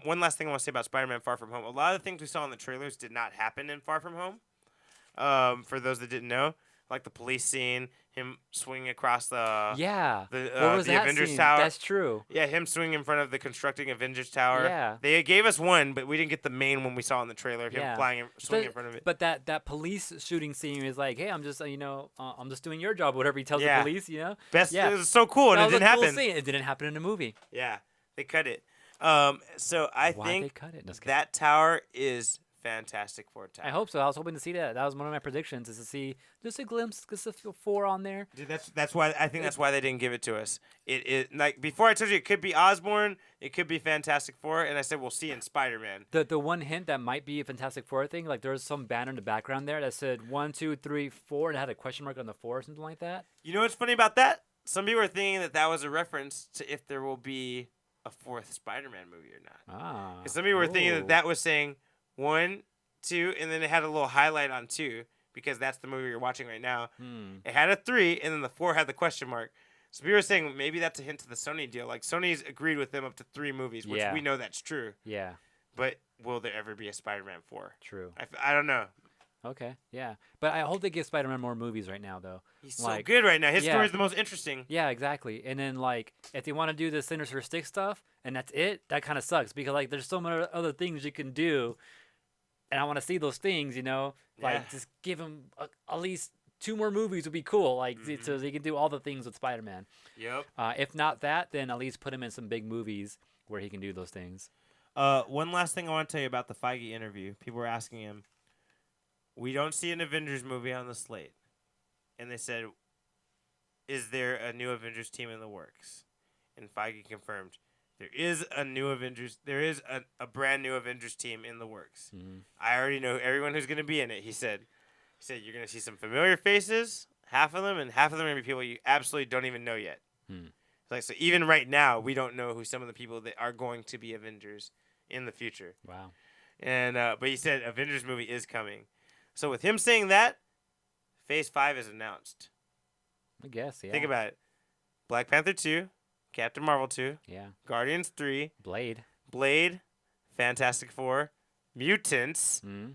one last thing I want to say about Spider-Man Far From Home. A lot of the things we saw in the trailers did not happen in Far From Home. For those that didn't know, like the police scene, him swinging across the What was the that Avengers scene? Tower. That's true. Yeah, him swinging in front of the constructing Avengers Tower. Yeah. They gave us one, but we didn't get the main one we saw in the trailer of him Yeah. swinging in front of it. But that police shooting scene is like, hey, I'm just I'm just doing your job. Whatever he tells Yeah. the police, you know. Best. Yeah. It was so cool, and That it was didn't a cool happen. scene. It didn't happen in the movie. Yeah, they cut it. So I Why think they cut it? Just kidding. that tower is Fantastic Four tower. I hope so. I was hoping to see that. That was one of my predictions, is to see just a glimpse, just a 4 on there. Dude, that's why I think that's why they didn't give it to us. It like before I told you it could be Osborn, it could be Fantastic Four, and I said we'll see in Spider-Man. The one hint that might be a Fantastic Four thing, like there was some banner in the background there that said 1, 2, 3, 4, and it had a question mark on the 4 or something like that. You know what's funny about that? Some people are thinking that was a reference to if there will be a 4th Spider-Man movie or not. Ah. Because some people were thinking Ooh. that was saying 1, 2, and then it had a little highlight on 2 because that's the movie you're watching right now. It had a 3, and then the 4 had the question mark. So people were saying maybe that's a hint to the Sony deal. Like Sony's agreed with them up to 3 movies, which Yeah. we know that's true. Yeah. But will there ever be a Spider-Man 4? True. I don't know. Okay. Yeah. But I hope they give Spider-Man more movies right now, though. He's so Like, good right now. His yeah. story's the most interesting. Yeah, exactly. And then like if they want to do the Sinister Six stuff and that's it, that kind of sucks because like there's so many other things you can do, and I want to see those things. You know, like Yeah. just give him at least 2 more movies would be cool. Like so they can do all the things with Spider-Man. Yep. If not that, then at least put him in some big movies where he can do those things. One last thing I want to tell you about the Feige interview. People were asking him, we don't see an Avengers movie on the slate. And they said, is there a new Avengers team in the works? And Feige confirmed, there is a brand new Avengers team in the works. Mm-hmm. I already know everyone who's going to be in it, he said. He said, you're going to see some familiar faces, half of them, and half of them are going to be people you absolutely don't even know yet. Like, so even right now, we don't know who some of the people that are going to be Avengers in the future. Wow. And but he said Avengers movie is coming. So with him saying that, Phase 5 is announced. I guess, yeah. Think about it. Black Panther 2, Captain Marvel 2, Yeah. Guardians 3, Blade. Fantastic Four, Mutants, Mm-hmm.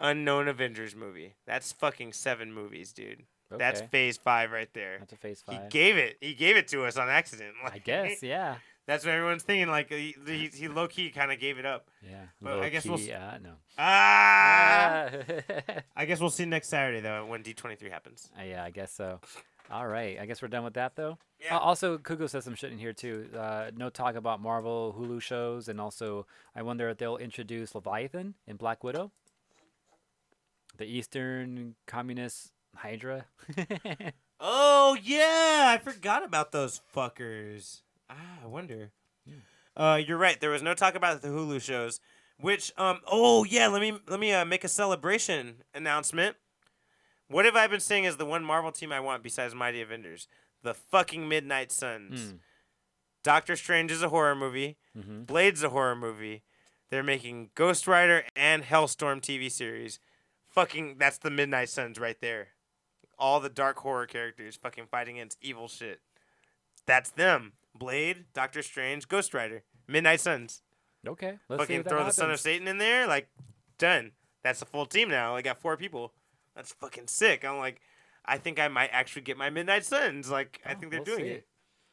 Unknown Avengers movie. That's fucking 7 movies, dude. Okay. That's Phase 5 right there. That's a Phase 5. He gave it to us on accident. I guess, yeah. That's what everyone's thinking. Like he low key kind of gave it up. Yeah. But I guess we'll no. I guess we'll see next Saturday though when D23 happens. Yeah, I guess so. All right. I guess we're done with that though. Yeah. Also, Kugo says some shit in here too. No talk about Marvel Hulu shows, and also I wonder if they'll introduce Leviathan in Black Widow, the Eastern Communist Hydra. Oh yeah, I forgot about those fuckers. I wonder. You're right. There was no talk about the Hulu shows. Which oh yeah, let me make a celebration announcement. What have I been saying is the one Marvel team I want besides Mighty Avengers? The fucking Midnight Suns. Doctor Strange is a horror movie. Mm-hmm. Blade's a horror movie. They're making Ghost Rider and Hellstorm TV series. Fucking that's the Midnight Suns right there. All the dark horror characters fucking fighting against evil shit. That's them. Blade, Doctor Strange, Ghost Rider, Midnight Suns. Okay. Let's see Fucking if that throw happens. the Son of Satan in there, like, done. That's a full team now. I got 4 people. That's fucking sick. I'm like, I think I might actually get my Midnight Suns. Like, I think they're we'll doing see. it.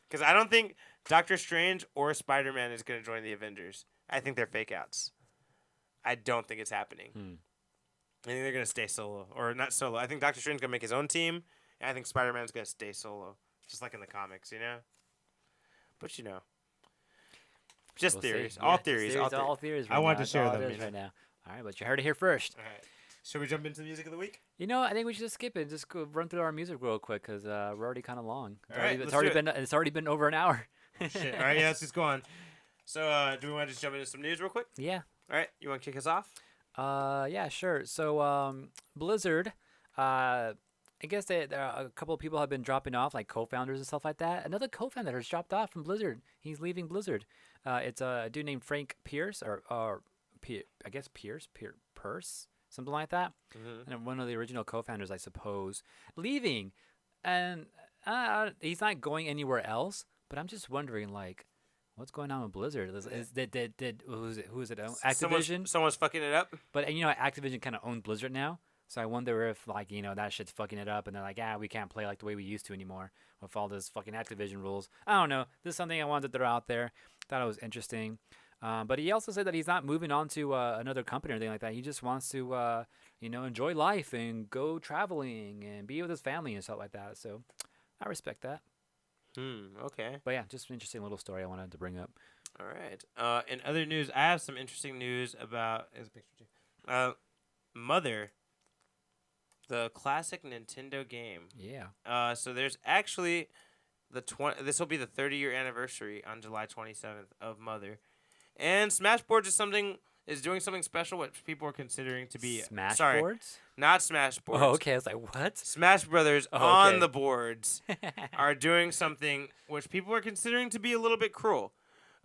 Because I don't think Doctor Strange or Spider-Man is going to join the Avengers. I think they're fake outs. I don't think it's happening. I think they're going to stay solo. Or not solo. I think Doctor Strange is going to make his own team. And I think Spider-Man's going to stay solo. Just like in the comics, you know? But, you know. Just We'll theories. see. All Yeah, theories. All theories. Right I wanted now. to That's share all them, it you is know? right now. All right, but you heard it here first. All right. Should we jump into the music of the week? You know, I think we should just skip it. Just go run through our music real quick because we're already kind of long. All right, It's let's already do it. been it's already been over an hour. Shit. All right, yeah, let's just go on. So, do we want to just jump into some news real quick? Yeah. All right, you want to kick us off? Yeah, sure. So, Blizzard I guess there are a couple of people have been dropping off, like co-founders and stuff like that. Another co-founder has dropped off from Blizzard. He's leaving Blizzard. It's a dude named Frank Pierce, or I guess Pierce, something like that. Mm-hmm. And one of the original co-founders, I suppose, leaving, and he's not going anywhere else. But I'm just wondering, like, what's going on with Blizzard? Who is it? Activision. Someone's fucking it up. But Activision kind of owns Blizzard now. So I wonder if, like, that shit's fucking it up, and they're like, we can't play like the way we used to anymore with all this fucking Activision rules. I don't know. This is something I wanted to throw out there. Thought it was interesting. But he also said that he's not moving on to another company or anything like that. He just wants to, enjoy life and go traveling and be with his family and stuff like that. So I respect that. Okay. But yeah, just an interesting little story I wanted to bring up. All right. In other news, I have some interesting news about. There's a picture too. Mother. The classic Nintendo game. Yeah. So there's actually this will be the 30-year anniversary on July 27th of Mother, and Smashboards is doing something special, which people are considering to be Smashboards. Not Smashboards. Oh, okay. I was like, what? Smash Brothers okay. on the boards are doing something which people are considering to be a little bit cruel.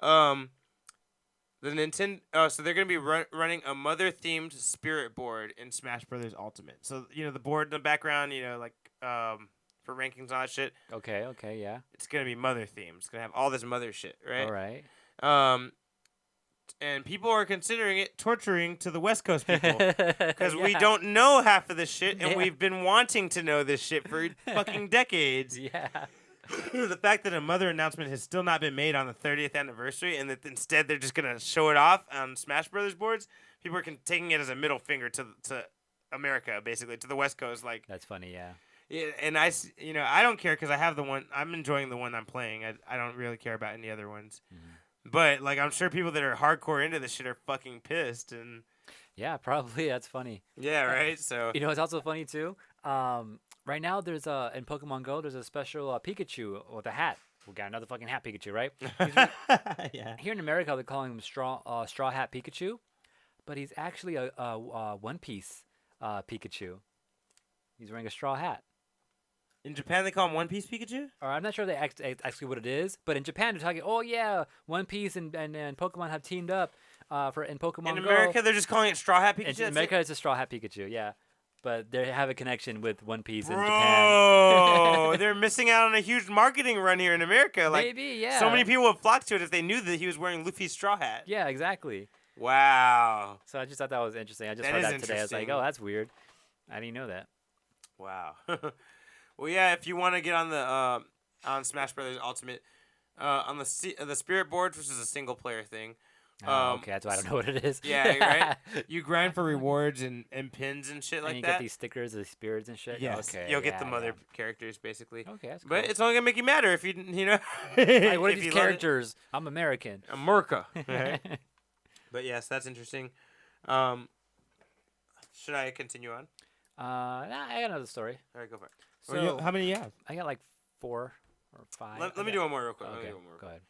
The Nintendo, so they're going to be running a mother-themed spirit board in Smash Brothers Ultimate. So, the board in the background, for rankings and all that shit. Okay, yeah. It's going to be mother-themed. It's going to have all this mother shit, right? All right. And people are considering it torturing to the West Coast people. Because we don't know half of this shit, and we've been wanting to know this shit for fucking decades. Yeah. The fact that a Mother announcement has still not been made on the 30th anniversary, and that instead they're just gonna show it off on Smash Brothers boards, people are taking it as a middle finger to America, basically, to the West Coast. Like, that's funny, yeah. Yeah, and I don't care because I have the one. I'm enjoying the one I'm playing. I don't really care about any other ones. Mm-hmm. But like, I'm sure people that are hardcore into this shit are fucking pissed. And yeah, probably. That's funny. Yeah, right. So it's also funny too. Right now, there's in Pokemon Go, there's a special Pikachu with a hat. We got another fucking hat Pikachu, right? Yeah. Here in America, they're calling him Straw Hat Pikachu, but he's actually a One Piece Pikachu. He's wearing a straw hat. In Japan, they call him One Piece Pikachu? Or I'm not sure actually what it is, but in Japan, they're talking, oh yeah, One Piece and Pokemon have teamed up in Pokemon Go. In America, they're just calling it Straw Hat Pikachu? In America, it's a Straw Hat Pikachu, yeah. But they have a connection with One Piece in Japan. Oh, they're missing out on a huge marketing run here in America. Like, maybe, yeah. So many people would flock to it if they knew that he was wearing Luffy's straw hat. Yeah, exactly. Wow. So I just thought that was interesting. I just heard that today. I was like, oh, that's weird. I didn't know that. Wow. Well, yeah, if you want to get on the on Smash Brothers Ultimate, on the Spirit Board, which is a single player thing. Okay, that's why I don't know what it is. Yeah, right. You grind for rewards and pins and shit like that. And you get these stickers of the spirits and shit. Yes. Okay. You'll get the mother characters basically. Okay, that's cool. But it's only gonna make you madder if you know. Like, what are these characters? I'm American. America. Right? But yes, that's interesting. Should I continue on? I got another story. All right, go for it. So how many you have? I got like 4 or 5. Let me do one more real quick. Okay, go ahead.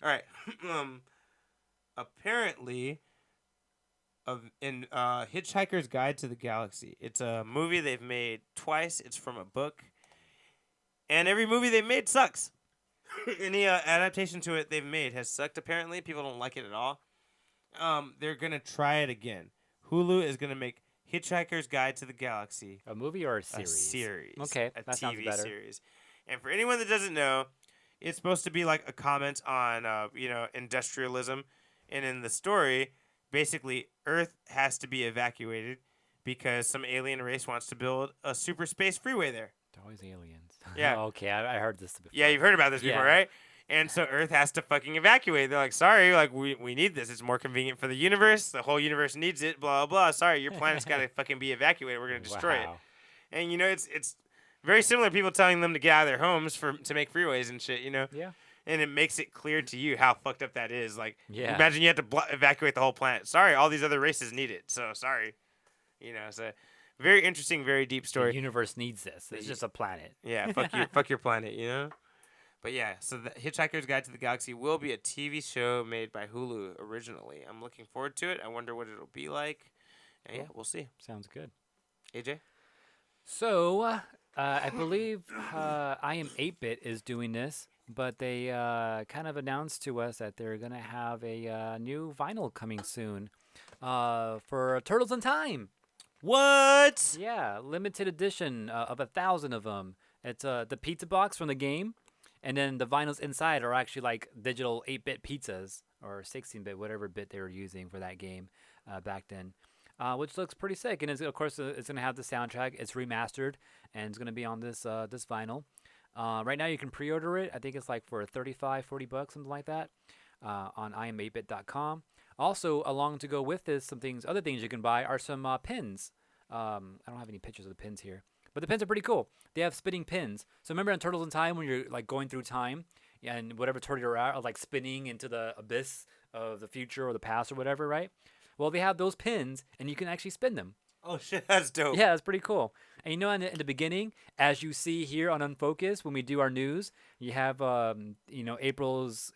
All right. Apparently, in Hitchhiker's Guide to the Galaxy, it's a movie they've made twice. It's from a book, and every movie they've made sucks. Any adaptation to it they've made has sucked. Apparently, people don't like it at all. They're gonna try it again. Hulu is gonna make Hitchhiker's Guide to the Galaxy. A movie or a series? A series. Okay, a that sounds TV better. series. And for anyone that doesn't know, it's supposed to be like a comment on, industrialism. And in the story, basically, Earth has to be evacuated because some alien race wants to build a super space freeway there. They're always aliens. Yeah. Okay, I heard this before. Yeah, you've heard about this before, right? And so Earth has to fucking evacuate. They're like, sorry, like we need this. It's more convenient for the universe. The whole universe needs it. Blah blah blah. Sorry, your planet's got to fucking be evacuated. We're gonna destroy it. And it's very similar to people telling them to get out of their homes to make freeways and shit. Yeah. And it makes it clear to you how fucked up that is. Like, imagine you have to evacuate the whole planet. Sorry, all these other races need it. So sorry. So very interesting, very deep story. The universe needs this. It's just a planet. Yeah, fuck your planet. But yeah, so the Hitchhiker's Guide to the Galaxy will be a TV show made by Hulu originally. I'm looking forward to it. I wonder what it'll be like. And yeah, we'll see. Sounds good. AJ? So, I believe I Am 8-Bit is doing this, but they kind of announced to us that they're going to have a new vinyl coming soon for Turtles in Time. What? Yeah, limited edition of 1,000 of them. It's the pizza box from the game, and then the vinyls inside are actually like digital 8-bit pizzas or 16-bit, whatever bit they were using for that game back then. Which looks pretty sick, and of course it's gonna have the soundtrack. It's remastered, and it's gonna be on this this vinyl. Right now you can pre-order it. I think it's like for 35, 40 bucks, something like that, on im8bit.com. Also, along to go with this, other things you can buy are some pins. I don't have any pictures of the pins here, but the pins are pretty cool. They have spinning pins. So remember in Turtles in Time when you're like going through time, and whatever turtle you're at, are like spinning into the abyss of the future or the past or whatever, right? Well, they have those pins, and you can actually spin them. Oh shit, that's dope. Yeah, it's pretty cool. And in the beginning, as you see here on Unfocused, when we do our news, you have April's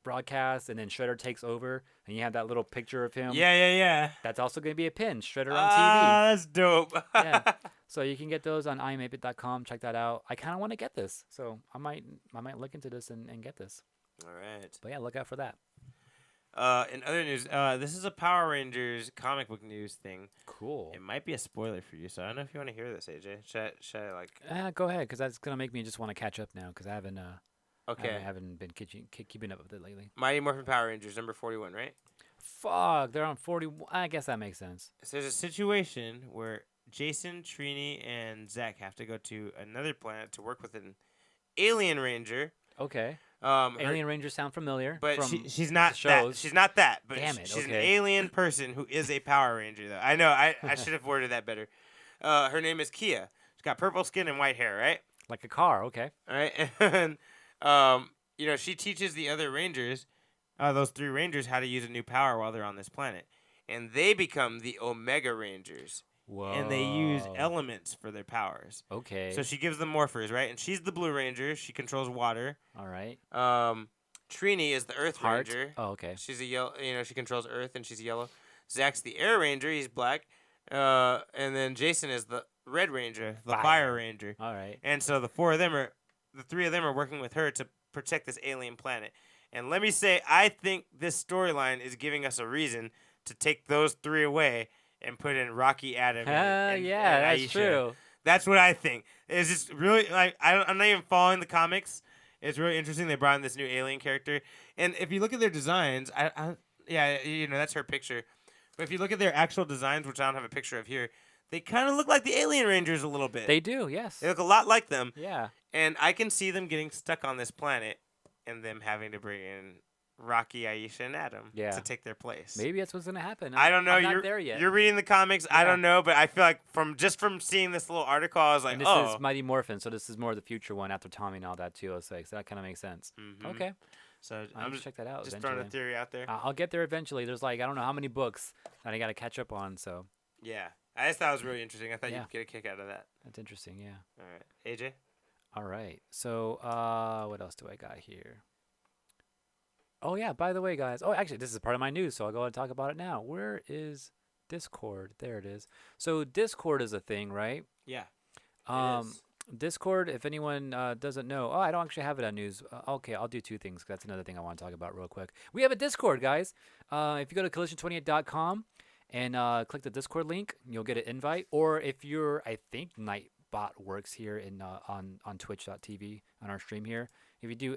broadcast, and then Shredder takes over, and you have that little picture of him. Yeah. That's also going to be a pin, Shredder on Ah, that's dope. TV. Yeah. So you can get those on im8bit.com. Check that out. I kind of want to get this, so I might look into this and get this. All right. But yeah, look out for that. In other news, this is a Power Rangers comic book news thing. Cool. It might be a spoiler for you, so I don't know if you want to hear this, AJ. Should I like? Go ahead, because that's gonna make me just want to catch up now, because I haven't Okay. I haven't been keeping up with it lately. Mighty Morphin Power Rangers number 41, right? Fuck, they're on 40. I guess that makes sense. So there's a situation where Jason, Trini, and Zach have to go to another planet to work with an alien ranger. Okay. Her- Alien Rangers sound familiar. But from she's not the that. shows. She's not that. But Damn it, she's an okay. alien person who is a Power Ranger, though. I know. I should have worded that better. Her name is Kia. She's got purple skin and white hair, right? Like a car. Okay. All right. And she teaches the other Rangers, those three Rangers, how to use a new power while they're on this planet, and they become the Omega Rangers. Whoa. And they use elements for their powers. Okay. So she gives them morphers, right? And she's the Blue Ranger. She controls water. All right. Trini is the Earth Heart. Ranger. Oh, okay. She's a yellow. She controls Earth, and she's yellow. Zach's the Air Ranger. He's black. And then Jason is the Red Ranger, the Fire Ranger. All right. And so the three of them are working with her to protect this alien planet. And let me say, I think this storyline is giving us a reason to take those three away and put in Rocky, Adam, and that's Aisha. true. That's what I think. It's just really like I'm not even following the comics. It's really interesting they brought in this new alien character, and if you look at their designs, that's her picture. But if you look at their actual designs, which I don't have a picture of here, they kind of look like the Alien Rangers a little bit. They do. Yes. They look a lot like them. Yeah. And I can see them getting stuck on this planet, and them having to bring in Rocky, Aisha, and Adam to take their place. Maybe that's what's gonna happen. I don't know. I'm You're not there yet. You're reading the comics. I don't know, but I feel like from seeing this little article, I was like, and this is Mighty Morphin, so this is more the future one after Tommy and all that too. So that kind of makes sense. Mm-hmm. Okay. So I'm just check that out. Just eventually. throwing a theory out there. I'll get there eventually. There's like I don't know how many books that I got to catch up on. So Yeah, I just thought it was really interesting. I thought Yeah. you'd get a kick out of that. that's interesting. Yeah. All right, AJ. All right. So what else do I got here? Oh yeah. By the way, guys. Oh, actually, this is part of my news, so I'll go ahead and talk about it now. Where is Discord? There it is. So Discord is a thing, right? Yeah. Discord, if anyone doesn't know, I don't actually have it on news. Okay, I'll do two things. 'Cause that's another thing I want to talk about real quick. We have a Discord, guys. If you go to collision28.com and click the Discord link, you'll get an invite. Or if I think Nightbot works here on twitch.tv on our stream here. If you do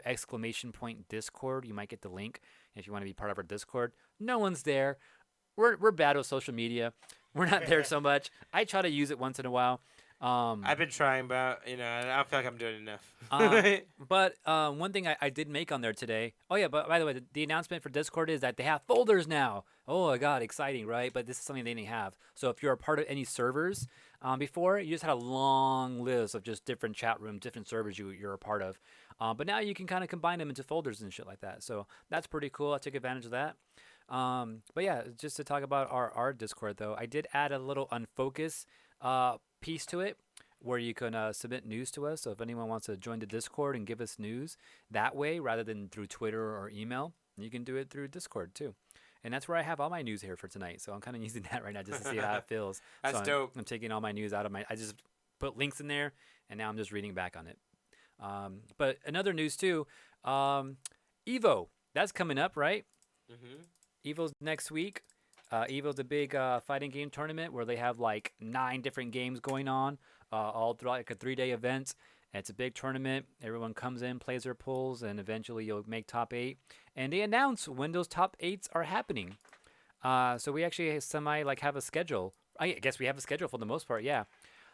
!Discord, you might get the link if you want to be part of our Discord. No one's there. We're bad with social media. We're not there so much. I try to use it once in a while. I've been trying, but I don't feel like I'm doing enough. But one thing I did make on there today. Oh yeah, but by the way, the announcement for Discord is that they have folders now. Oh my god, exciting, right? But this is something they didn't have. So if you're a part of any servers before, you just had a long list of just different chat rooms, different servers you're a part of. But now you can kind of combine them into folders and shit like that. So that's pretty cool. I took advantage of that. But yeah, just to talk about our Discord though, I did add a little Unfocused piece to it where you can submit news to us. So if anyone wants to join the Discord and give us news that way rather than through Twitter or email, you can do it through Discord too. And that's where I have all my news here for tonight. So I'm kind of using that right now just to see how it feels. That's so dope. I'm taking all my news out of I just put links in there, and now I'm just reading back on it. But another news too, Evo, that's coming up, right? Evo's next week. Evo's a big fighting game tournament where they have like 9 different games going on, all throughout like a 3-day event. And it's a big tournament. Everyone comes in, plays their pools, and eventually you'll make top 8. And they announce when those top 8s are happening. So we actually have a schedule. I guess we have a schedule for the most part, yeah.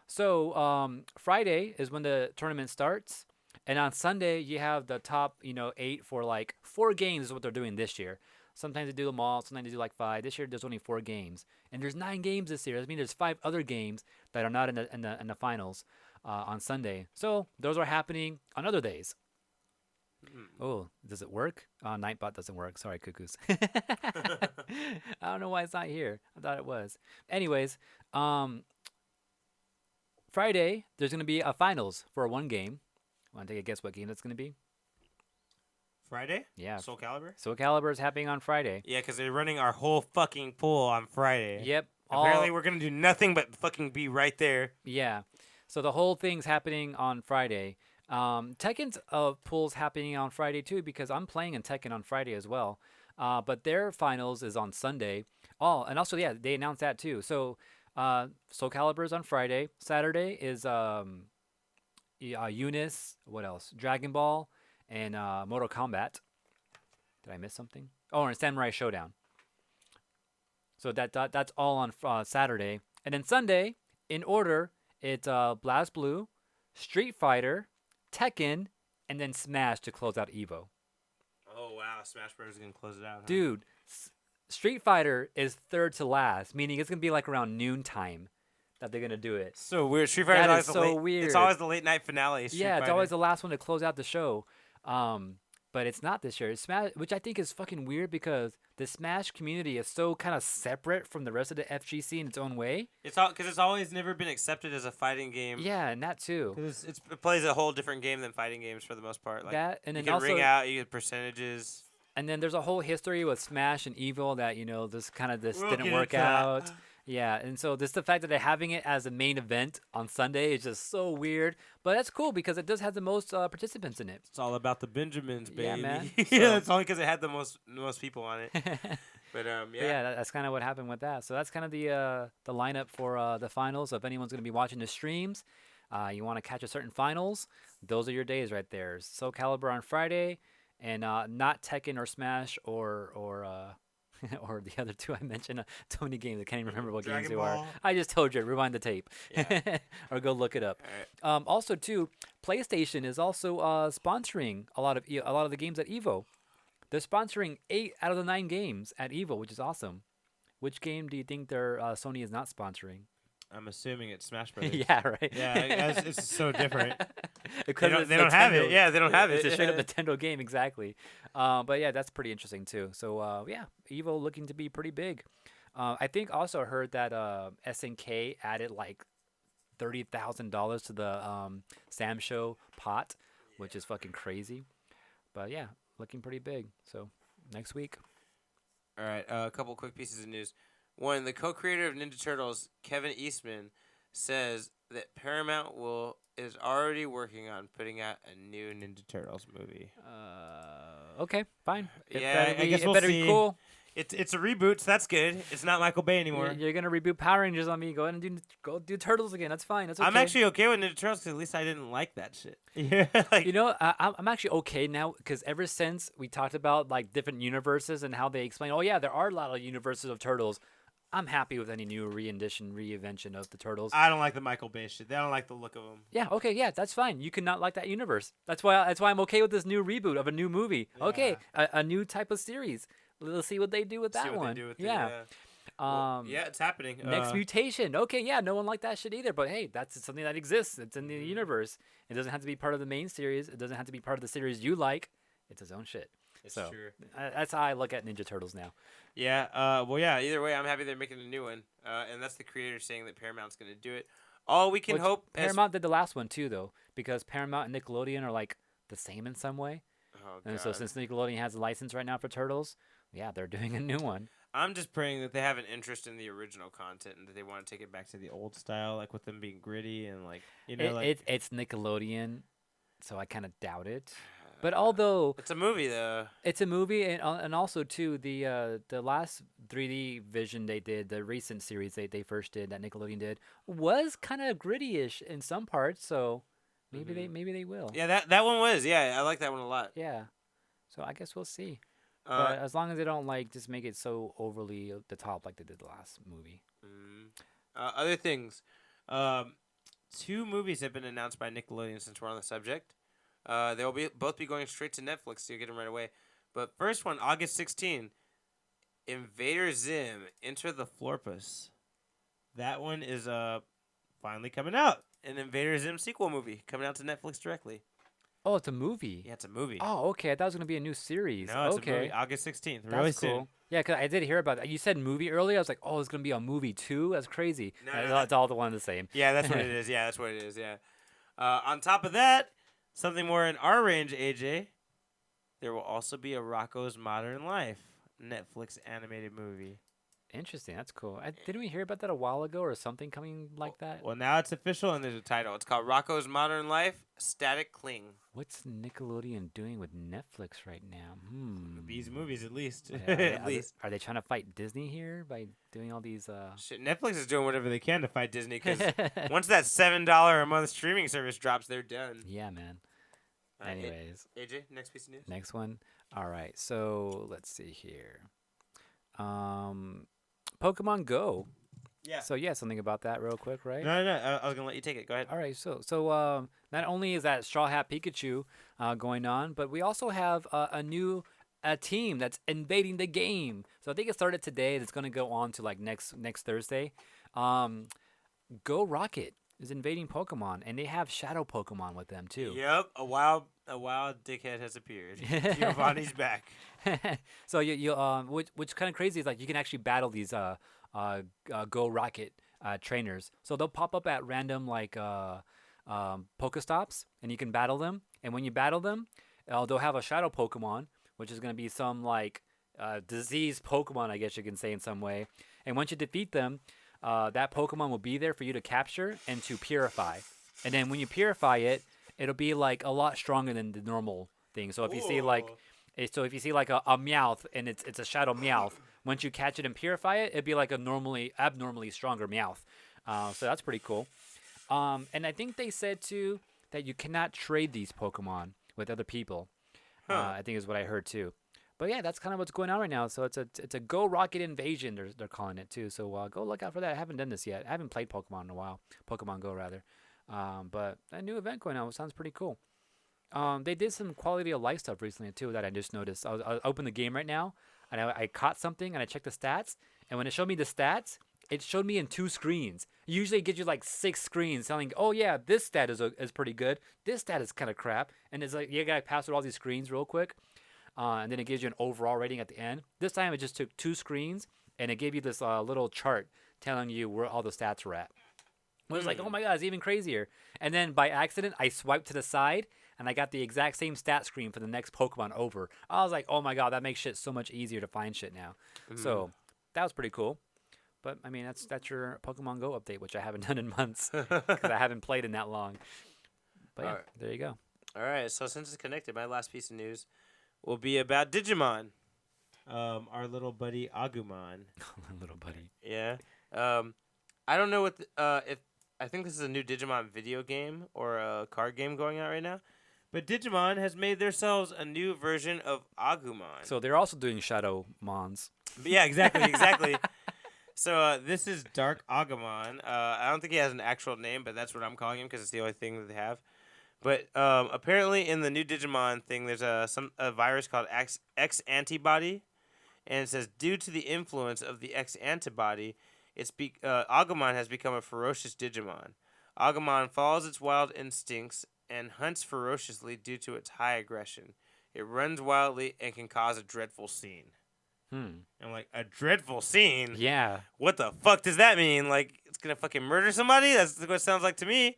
So Friday is when the tournament starts. And on Sunday, you have the top, 8 for like 4 games is what they're doing this year. Sometimes they do them all. Sometimes they do like 5. This year, there's only 4 games. And there's 9 games this year. I mean, there's 5 other games that are not in the finals on Sunday. So those are happening on other days. Oh, does it work? Nightbot doesn't work. Sorry, cuckoos. I don't know why it's not here. I thought it was. Anyways, Friday, there's going to be a finals for 1 game. Want to take a guess what game that's going to be? Friday? Yeah. Soul Calibur? Soul Calibur is happening on Friday. Yeah, because they're running our whole fucking pool on Friday. Yep. Apparently, we're going to do nothing but fucking be right there. Yeah. So the whole thing's happening on Friday. Tekken's pool's happening on Friday too because I'm playing in Tekken on Friday as well. But their finals is on Sunday. Oh, and also, yeah, they announced that too. So Soul Calibur's on Friday. Saturday is Eunice. What else? Dragon Ball and Mortal Kombat. Did I miss something? Oh, and Samurai Showdown. So that's all on Saturday. And then Sunday, in order, it's Blast Blue, Street Fighter, Tekken, and then Smash to close out Evo. Oh, wow. Smash Bros. Is going to close it out, huh? Dude, Street Fighter is third to last, meaning it's going to be like around noontime that they're going to do it. So weird. Street Fighter That is so weird. It's always the late night finale. Yeah, it's always the last one to close out the show. But it's not this year. It's Smash, which I think is fucking weird because the Smash community is so kind of separate from the rest of the FGC in its own way. It's all because it's always never been accepted as a fighting game. Yeah, and that too. It plays a whole different game than fighting games for the most part. Like, that and then you can also ring out, you get percentages. And then there's a whole history with Smash and Evil that this We'll didn't get work into that. out. Yeah, and so the fact that they're having it as a main event on Sunday is just so weird. But that's cool because it does have the most participants in it. It's all about the Benjamins, baby. Yeah, man. Yeah, it's only because it had the most people on it. But But yeah, that's kind of what happened with that. So that's kind of the lineup for the finals. So if anyone's going to be watching the streams, you want to catch a certain finals, those are your days right there. Soul Calibur on Friday, and not Tekken or Smash or or the other 2 I mentioned. So many games, I can't even remember what games they were. I just told you, rewind the tape, or go look it up. All right. Also, too, PlayStation is also sponsoring a lot of the games at Evo. They're sponsoring 8 out of the 9 games at Evo, which is awesome. Which game do you think Sony is not sponsoring? I'm assuming it's Smash Bros. Yeah, right. Yeah, it's so different. Because they don't have it. Yeah, they don't have it. It's a straight up Nintendo game, exactly. But yeah, that's pretty interesting too. So yeah, Evo looking to be pretty big. I think also heard that SNK added like $30,000 to the Sam Show pot, which is fucking crazy. But yeah, looking pretty big. So next week. All right, a couple quick pieces of news. One, the co-creator of Ninja Turtles, Kevin Eastman, says that Paramount is already working on putting out a new Ninja Turtles movie. Okay, fine. I guess it we'll better see. be cool. It's a reboot, so that's good. It's not Michael Bay anymore. You're gonna reboot Power Rangers on me. Go ahead and do Turtles again. That's fine. That's okay. I'm actually okay with Ninja Turtles because at least I didn't like that shit. Yeah, like, I'm actually okay now because ever since we talked about like different universes and how they explain, oh yeah, there are a lot of universes of Turtles. I'm happy with any new reinvention of the Turtles. I don't like the Michael Bay shit. I don't like the look of them. Yeah, okay, yeah, that's fine. You cannot like that universe. That's why I'm okay with this new reboot of a new movie. Yeah. Okay, a new type of series. Let's see what they do with that one. Yeah, it's happening. Next mutation. Okay, yeah, no one liked that shit either. But hey, that's something that exists. It's in the universe. It doesn't have to be part of the main series. It doesn't have to be part of the series you like. It's its own shit. It's so true. That's how I look at Ninja Turtles now. Yeah. Either way, I'm happy they're making a new one. And that's the creator saying that Paramount's going to do it. All we can hope. Paramount did the last one too, though, because Paramount and Nickelodeon are like the same in some way. Oh, and so since Nickelodeon has a license right now for Turtles, yeah, they're doing a new one. I'm just praying that they have an interest in the original content and that they want to take it back to the old style, like with them being gritty and like It's Nickelodeon, so I kind of doubt it. But although it's a movie though. it's a movie, and also too the last 3D Vision they did, the recent series they first did that Nickelodeon did, was kind of gritty-ish in some parts. So maybe they will. Yeah, that one was. Yeah, I like that one a lot. Yeah. So I guess we'll see. But as long as they don't like just make it so overly the top like they did the last movie. Other things, 2 movies have been announced by Nickelodeon since we're on the subject. They'll both be going straight to Netflix, so you get them right away. But first one, August 16, Invader Zim: Enter the Florpus. That one is finally coming out. An Invader Zim sequel movie coming out to Netflix directly. Oh, it's a movie. Yeah, it's a movie. Oh, okay. I thought it was gonna be a new series. No, it's okay. a movie. August 16th. That's Really cool. soon. Yeah, because I did hear about that. You said movie earlier. I was like, oh, it's gonna be a movie too. That's crazy. No. It's all the one the same. Yeah, that's what it is. Yeah, that's what it is. Yeah. On top of that, something more in our range, AJ. There will also be a Rocko's Modern Life Netflix animated movie. Interesting. That's cool. Didn't we hear about that a while ago or something coming like that? Well, now it's official and there's a title. It's called Rocko's Modern Life Static Cling. What's Nickelodeon doing with Netflix right now? These movies, at least. Yeah, At least. Are they trying to fight Disney here by doing all these? Shit, Netflix is doing whatever they can to fight Disney because once that $7 a month streaming service drops, they're done. Yeah, man. Anyways, AJ, next piece of news. Next one. All right. So let's see here. Pokemon Go. Yeah. So yeah, something about that real quick, right? No. I was gonna let you take it. Go ahead. All right. So not only is that Straw Hat Pikachu going on, but we also have a new team that's invading the game. So I think it started today. It's gonna go on to like next Thursday. Go Rocket is invading Pokemon, and they have Shadow Pokemon with them too. Yep. A wild dickhead has appeared. Giovanni's back. So which kind of crazy is like you can actually battle these Go Rocket trainers. So they'll pop up at random like Pokestops, and you can battle them. And when you battle them, they'll have a Shadow Pokemon, which is going to be some like diseased Pokemon, I guess you can say in some way. And once you defeat them, that Pokemon will be there for you to capture and to purify. And then when you purify it, it'll be like a lot stronger than the normal thing. So if you see like a Meowth and it's a Shadow Meowth, once you catch it and purify it, it'd be like a abnormally stronger Meowth. So that's pretty cool. And I think they said too that you cannot trade these Pokemon with other people. I think is what I heard too. But yeah, that's kind of what's going on right now. So it's a Go Rocket invasion. They're calling it too. So go look out for that. I haven't done this yet. I haven't played Pokemon in a while. Pokemon Go rather. But a new event going on sounds pretty cool. They did some quality of life stuff recently too that I just noticed. I opened the game right now and I caught something and I checked the stats. And when it showed me the stats, it showed me in 2 screens. Usually it gives you like 6 screens telling, oh yeah, this stat is pretty good. This stat is kind of crap. And it's like you gotta pass through all these screens real quick. And then it gives you an overall rating at the end. This time it just took 2 screens and it gave you this little chart telling you where all the stats were at. I was like, oh my god, it's even crazier. And then by accident, I swiped to the side and I got the exact same stat screen for the next Pokemon over. I was like, oh my god, that makes shit so much easier to find shit now. So that was pretty cool. But I mean, that's your Pokemon Go update, which I haven't done in months because I haven't played in that long. But yeah, there you go. All right, so since it's connected, my last piece of news will be about Digimon. Our little buddy Agumon. Little buddy. Yeah. I don't know what if I think this is a new Digimon video game or a card game going out right now. But Digimon has made themselves a new version of Agumon. So they're also doing Shadow Mons. Yeah, exactly. So this is Dark Agumon. I don't think he has an actual name, but that's what I'm calling him because it's the only thing that they have. But apparently in the new Digimon thing, there's a virus called X antibody, and it says due to the influence of the X antibody, Agumon has become a ferocious Digimon. Agumon follows its wild instincts and hunts ferociously due to its high aggression. It runs wildly and can cause a dreadful scene. I'm like, a dreadful scene? Yeah. What the fuck does that mean? Like, it's gonna fucking murder somebody? That's what it sounds like to me.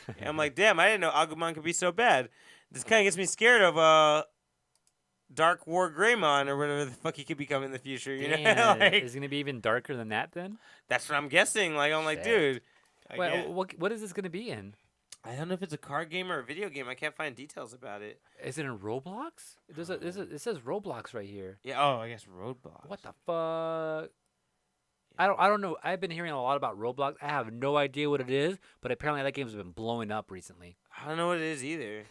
And I'm like, damn, I didn't know Agumon could be so bad. This kind of gets me scared of Dark War Greymon or whatever the fuck he could become in the future. You know, Damn, like, is it gonna be even darker than that then? that's what I'm guessing. Like, I'm like, Shit. dude. I Wait, can't- what is this gonna be in? I don't know if it's a card game or a video game. I can't find details about it. Is it in Roblox? It says Roblox right here. Yeah. Oh, I guess Roadblock. What the fuck? I don't know. I've been hearing a lot about Roblox. I have no idea what it is, but apparently that game's been blowing up recently. I don't know what it is either.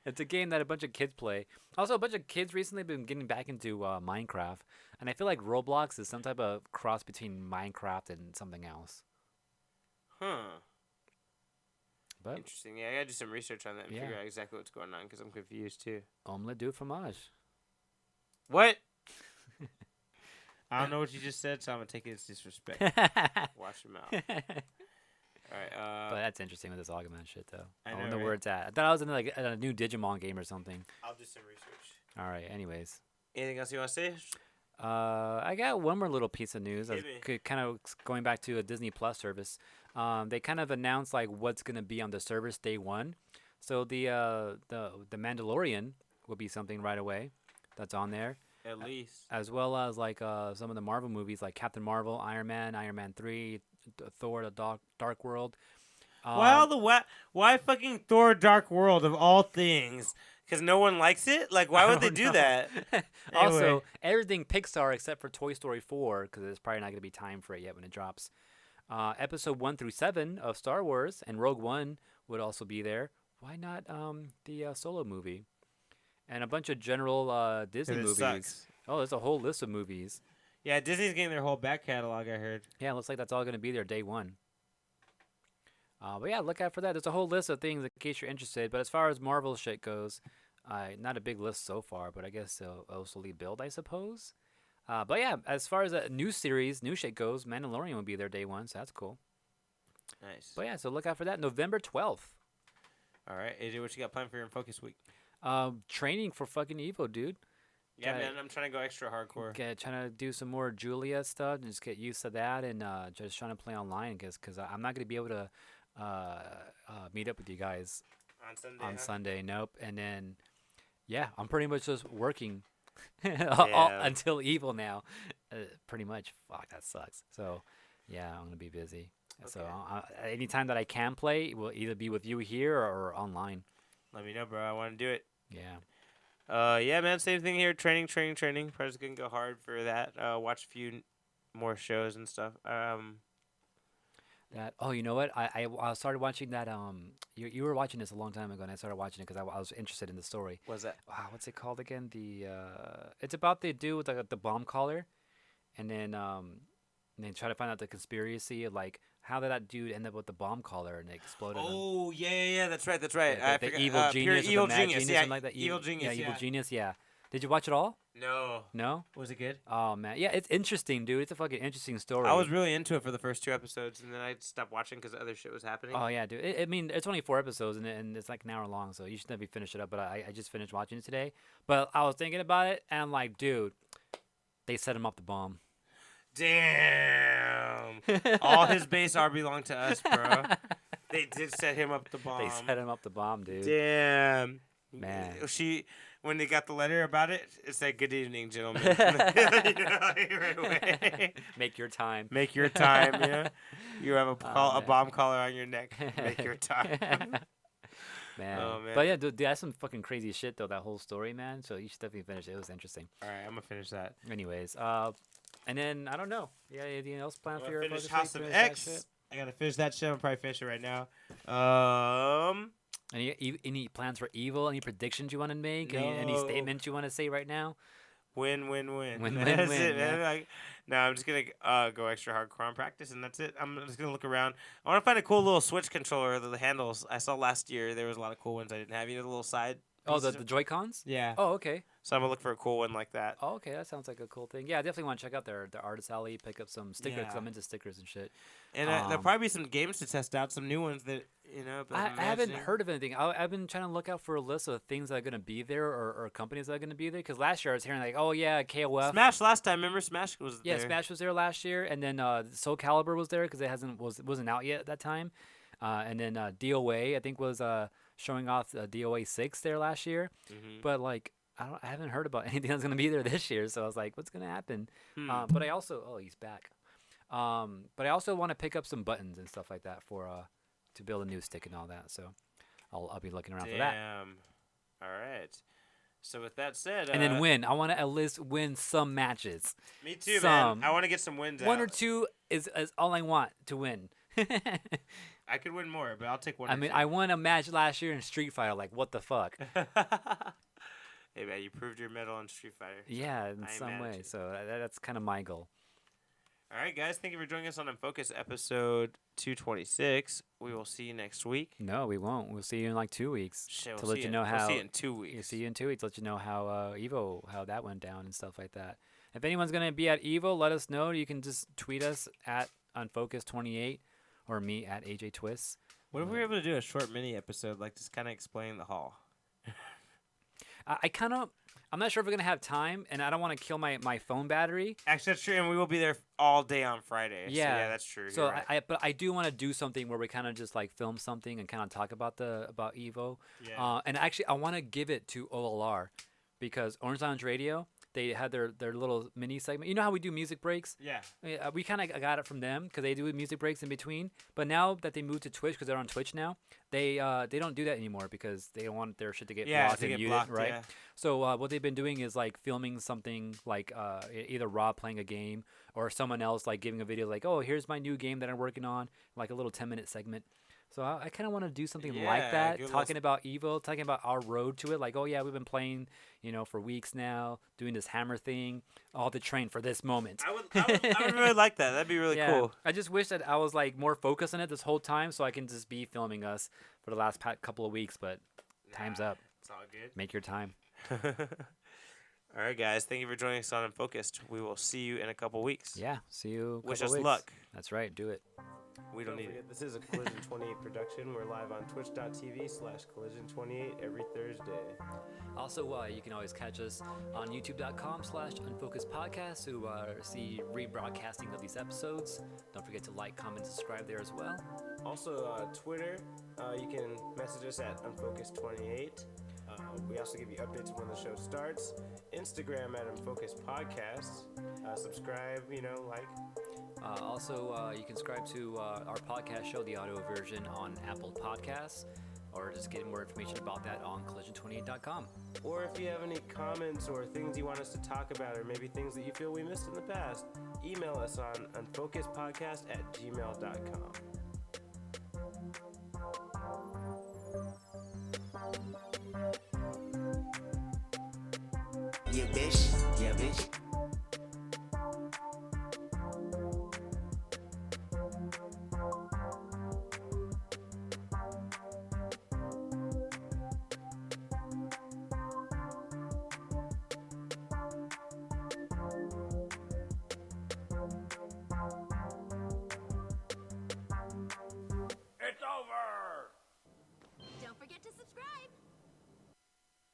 It's a game that a bunch of kids play. Also, a bunch of kids recently been getting back into Minecraft, and I feel like Roblox is some type of cross between Minecraft and something else. Huh. But Interesting. Yeah, I gotta do some research on that and Yeah. figure out exactly what's going on because I'm confused too. omelette du fromage. What? I don't know what you just said, so I'm gonna take it as disrespect. Watch your mouth. All right. But that's interesting with this Augment shit, though. I I know, wonder right? where it's at. I thought I was in like a new Digimon game or something. I'll do some research. All right. Anyways, Anything else you want to say? I got one more little piece of news. Hit me. Kind of going back to a Disney Plus service. They kind of announced like what's gonna be on the service day one. So the Mandalorian will be something right away. That's on there. At least. As well as like some of the Marvel movies like Captain Marvel, Iron Man 3, Thor: The Dark World. Why fucking Thor: Dark World of all things? Because no one likes it. Like, why would they do that? Also, Anyway. everything Pixar except for Toy Story 4, because there's probably not going to be time for it yet when it drops. Episode 1 through 7 of Star Wars and Rogue One would also be there. Why not the Solo movie? And a bunch of general Disney 'Cause it movies. sucks. Oh, there's a whole list of movies. Yeah, Disney's getting their whole back catalog. I heard. Yeah, it looks like that's all going to be there day one. But yeah, look out for that. There's a whole list of things in case you're interested. But as far as Marvel shit goes, not a big list so far, but I guess they'll slowly build, I suppose. But yeah, as far as a new series, new shit goes, Mandalorian will be there day one, so that's cool. Nice. But yeah, so look out for that. November 12th. All right, AJ, what you got planned for your Focus Week? Training for fucking Evo, dude. Yeah, Got it. man, I'm trying to go extra hardcore. Trying to do some more Julia stuff and just get used to that, and just trying to play online because I'm not gonna be able to meet up with you guys On Sunday. on huh? Sunday. Nope. And then yeah, I'm pretty much just working Yeah. until Evo now. Pretty much. Fuck, that sucks. So yeah, I'm gonna be busy. So Okay. anytime that I can play will either be with you here or online. Let me know, bro. I want to do it. Yeah. Yeah, man. Same thing here. Training. Probably gonna go hard for that. Watch a few more shows and stuff. That you know what I started watching that you were watching this a long time ago and I started watching it because I was interested in the story. What's that? Wow, what's it called again? It's about the dude with the bomb collar, and then try to find out the conspiracy of like how did that dude end up with the bomb collar and it exploded. Oh, yeah. That's right. The evil genius, or evil the mad genius. genius, Yeah, something like that. evil genius. Yeah, Yeah. evil genius. Yeah. Did you watch it all? No. No. Was it good? Oh man, yeah, it's interesting, dude. It's a fucking interesting story. I was really into it for the first 2 episodes, and then I stopped watching because other shit was happening. Oh yeah, dude. I mean, it's only 4 episodes and it's like an hour long, so you should definitely finish it up. But I just finished watching it today. But I was thinking about it, and I'm like, dude, they set him up the bomb. Damn. All his base R belonged to us, bro. They did set him up the bomb. They set him up the bomb, dude. Damn. Man. When they got the letter about it, it said, "Good evening, gentlemen." Right away. Make your time. Make your time, yeah. You have a man. bomb collar on your neck. Make your time. Man. Oh, man. But yeah, dude, that's some fucking crazy shit though. That whole story, man. So you should definitely finish it. It was interesting. All right, I'm gonna finish that. Anyways, and then I don't know. Yeah, anything else planned for I'm your gonna finish focus House week? of Finish that X. shit? I gotta finish that shit. I'm probably finish it right now. Any plans for Evil? Any predictions you want to make? Any No. statements you want to say right now? Win. Win, That's win, it, yeah. man. Like, no, I'm just gonna go extra hardcore on practice, and that's it. I'm just gonna look around. I want to find a cool little Switch controller. The handles I saw last year, there was a lot of cool ones I didn't have. You know, the little side. Oh, the pieces? Joy-Cons? Yeah. Oh, okay. So I'm gonna look for a cool one like that. Oh, okay. That sounds like a cool thing. Yeah, I definitely want to check out their artist alley, pick up some stickers. 'Cause Yeah. I'm into stickers and shit. And there'll probably be some games to test out, some new ones that But I haven't imagining- heard of anything. I've been trying to look out for a list of things that are going to be there or companies that are going to be there. Because last year I was hearing like, oh yeah, KOF. Smash last time. Remember Smash was Yeah, there. Smash was there last year, and then Soul Calibur was there because it wasn't out yet at that time. And then DOA I think was showing off DOA 6 there last year. Mhm. But like I haven't heard about anything that's gonna be there this year. So I was like, what's gonna happen? But I also, he's back. But I also want to pick up some buttons and stuff like that for to build a new stick and all that. So I'll be looking around for that. All right. So with that said, And then win. I want to at least win some matches. Me too, man. I want to get some wins. One or two is all I want to win. I could win more, but I'll take one. I mean, I won a match last year in Street Fighter. Like, what the fuck? Hey, man, you proved your mettle in Street Fighter. Yeah, in some way. So that's kind of my goal. All right, guys. Thank you for joining us on Unfocused episode 226. We will see you next week. No, we won't. We'll see you in like 2 weeks. Shit, to let you know how. We'll see you in 2 weeks. We'll see you in 2 weeks. Let you know how Evo, how that went down and stuff like that. If anyone's gonna be at Evo, let us know. You can just tweet us at Unfocused28 or me at AJ Twists. What if we were able to do a short mini episode, like just kind of explain the hall? I'm not sure if we're gonna have time, and I don't want to kill my phone battery. Actually, that's true, and we will be there all day on Friday. Yeah, so yeah, that's true. So right. but I do want to do something where we kind of just like film something and kind of talk about Evo. Yeah. And actually, I want to give it to OLR because Orange Lounge Radio, they had their little mini segment. You know how we do music breaks? Yeah. We kind of got it from them because they do music breaks in between. But now that they moved to Twitch, because they're on Twitch now, they don't do that anymore because they don't want their shit to get blocked and muted, right? Yeah. So what they've been doing is like filming something like either Rob playing a game or someone else like giving a video like, oh, here's my new game that I'm working on, like a little 10-minute segment. So I kind of want to do something like that, talking about Evo, talking about our road to it. Like, oh, yeah, we've been playing, for weeks now, doing this hammer thing, all to train for this moment. I would really like that. That'd be really cool. I just wish that I was, like, more focused on it this whole time so I can just be filming us for the last couple of weeks, but time's up. It's all good. Make your time. All right, guys. Thank you for joining us on Unfocused. We will see you in a couple weeks. Yeah, see you. Wish us luck. That's right. Do it. We don't need it. This is a Collision 28 production. We're live on twitch.tv/collision28 every Thursday. Also, you can always catch us on youtube.com/unfocusedpodcast to see rebroadcasting of these episodes. Don't forget to like, comment, subscribe there as well. Also, Twitter, you can message us at Unfocused28. We also give you updates when the show starts. Instagram at Unfocused Podcast. Subscribe, like. Also, you can subscribe to our podcast show, the audio version, on Apple Podcasts, or just get more information about that on collision28.com. Or if you have any comments or things you want us to talk about, or maybe things that you feel we missed in the past, email us on unfocusedpodcast@gmail.com. Yeah, bitch.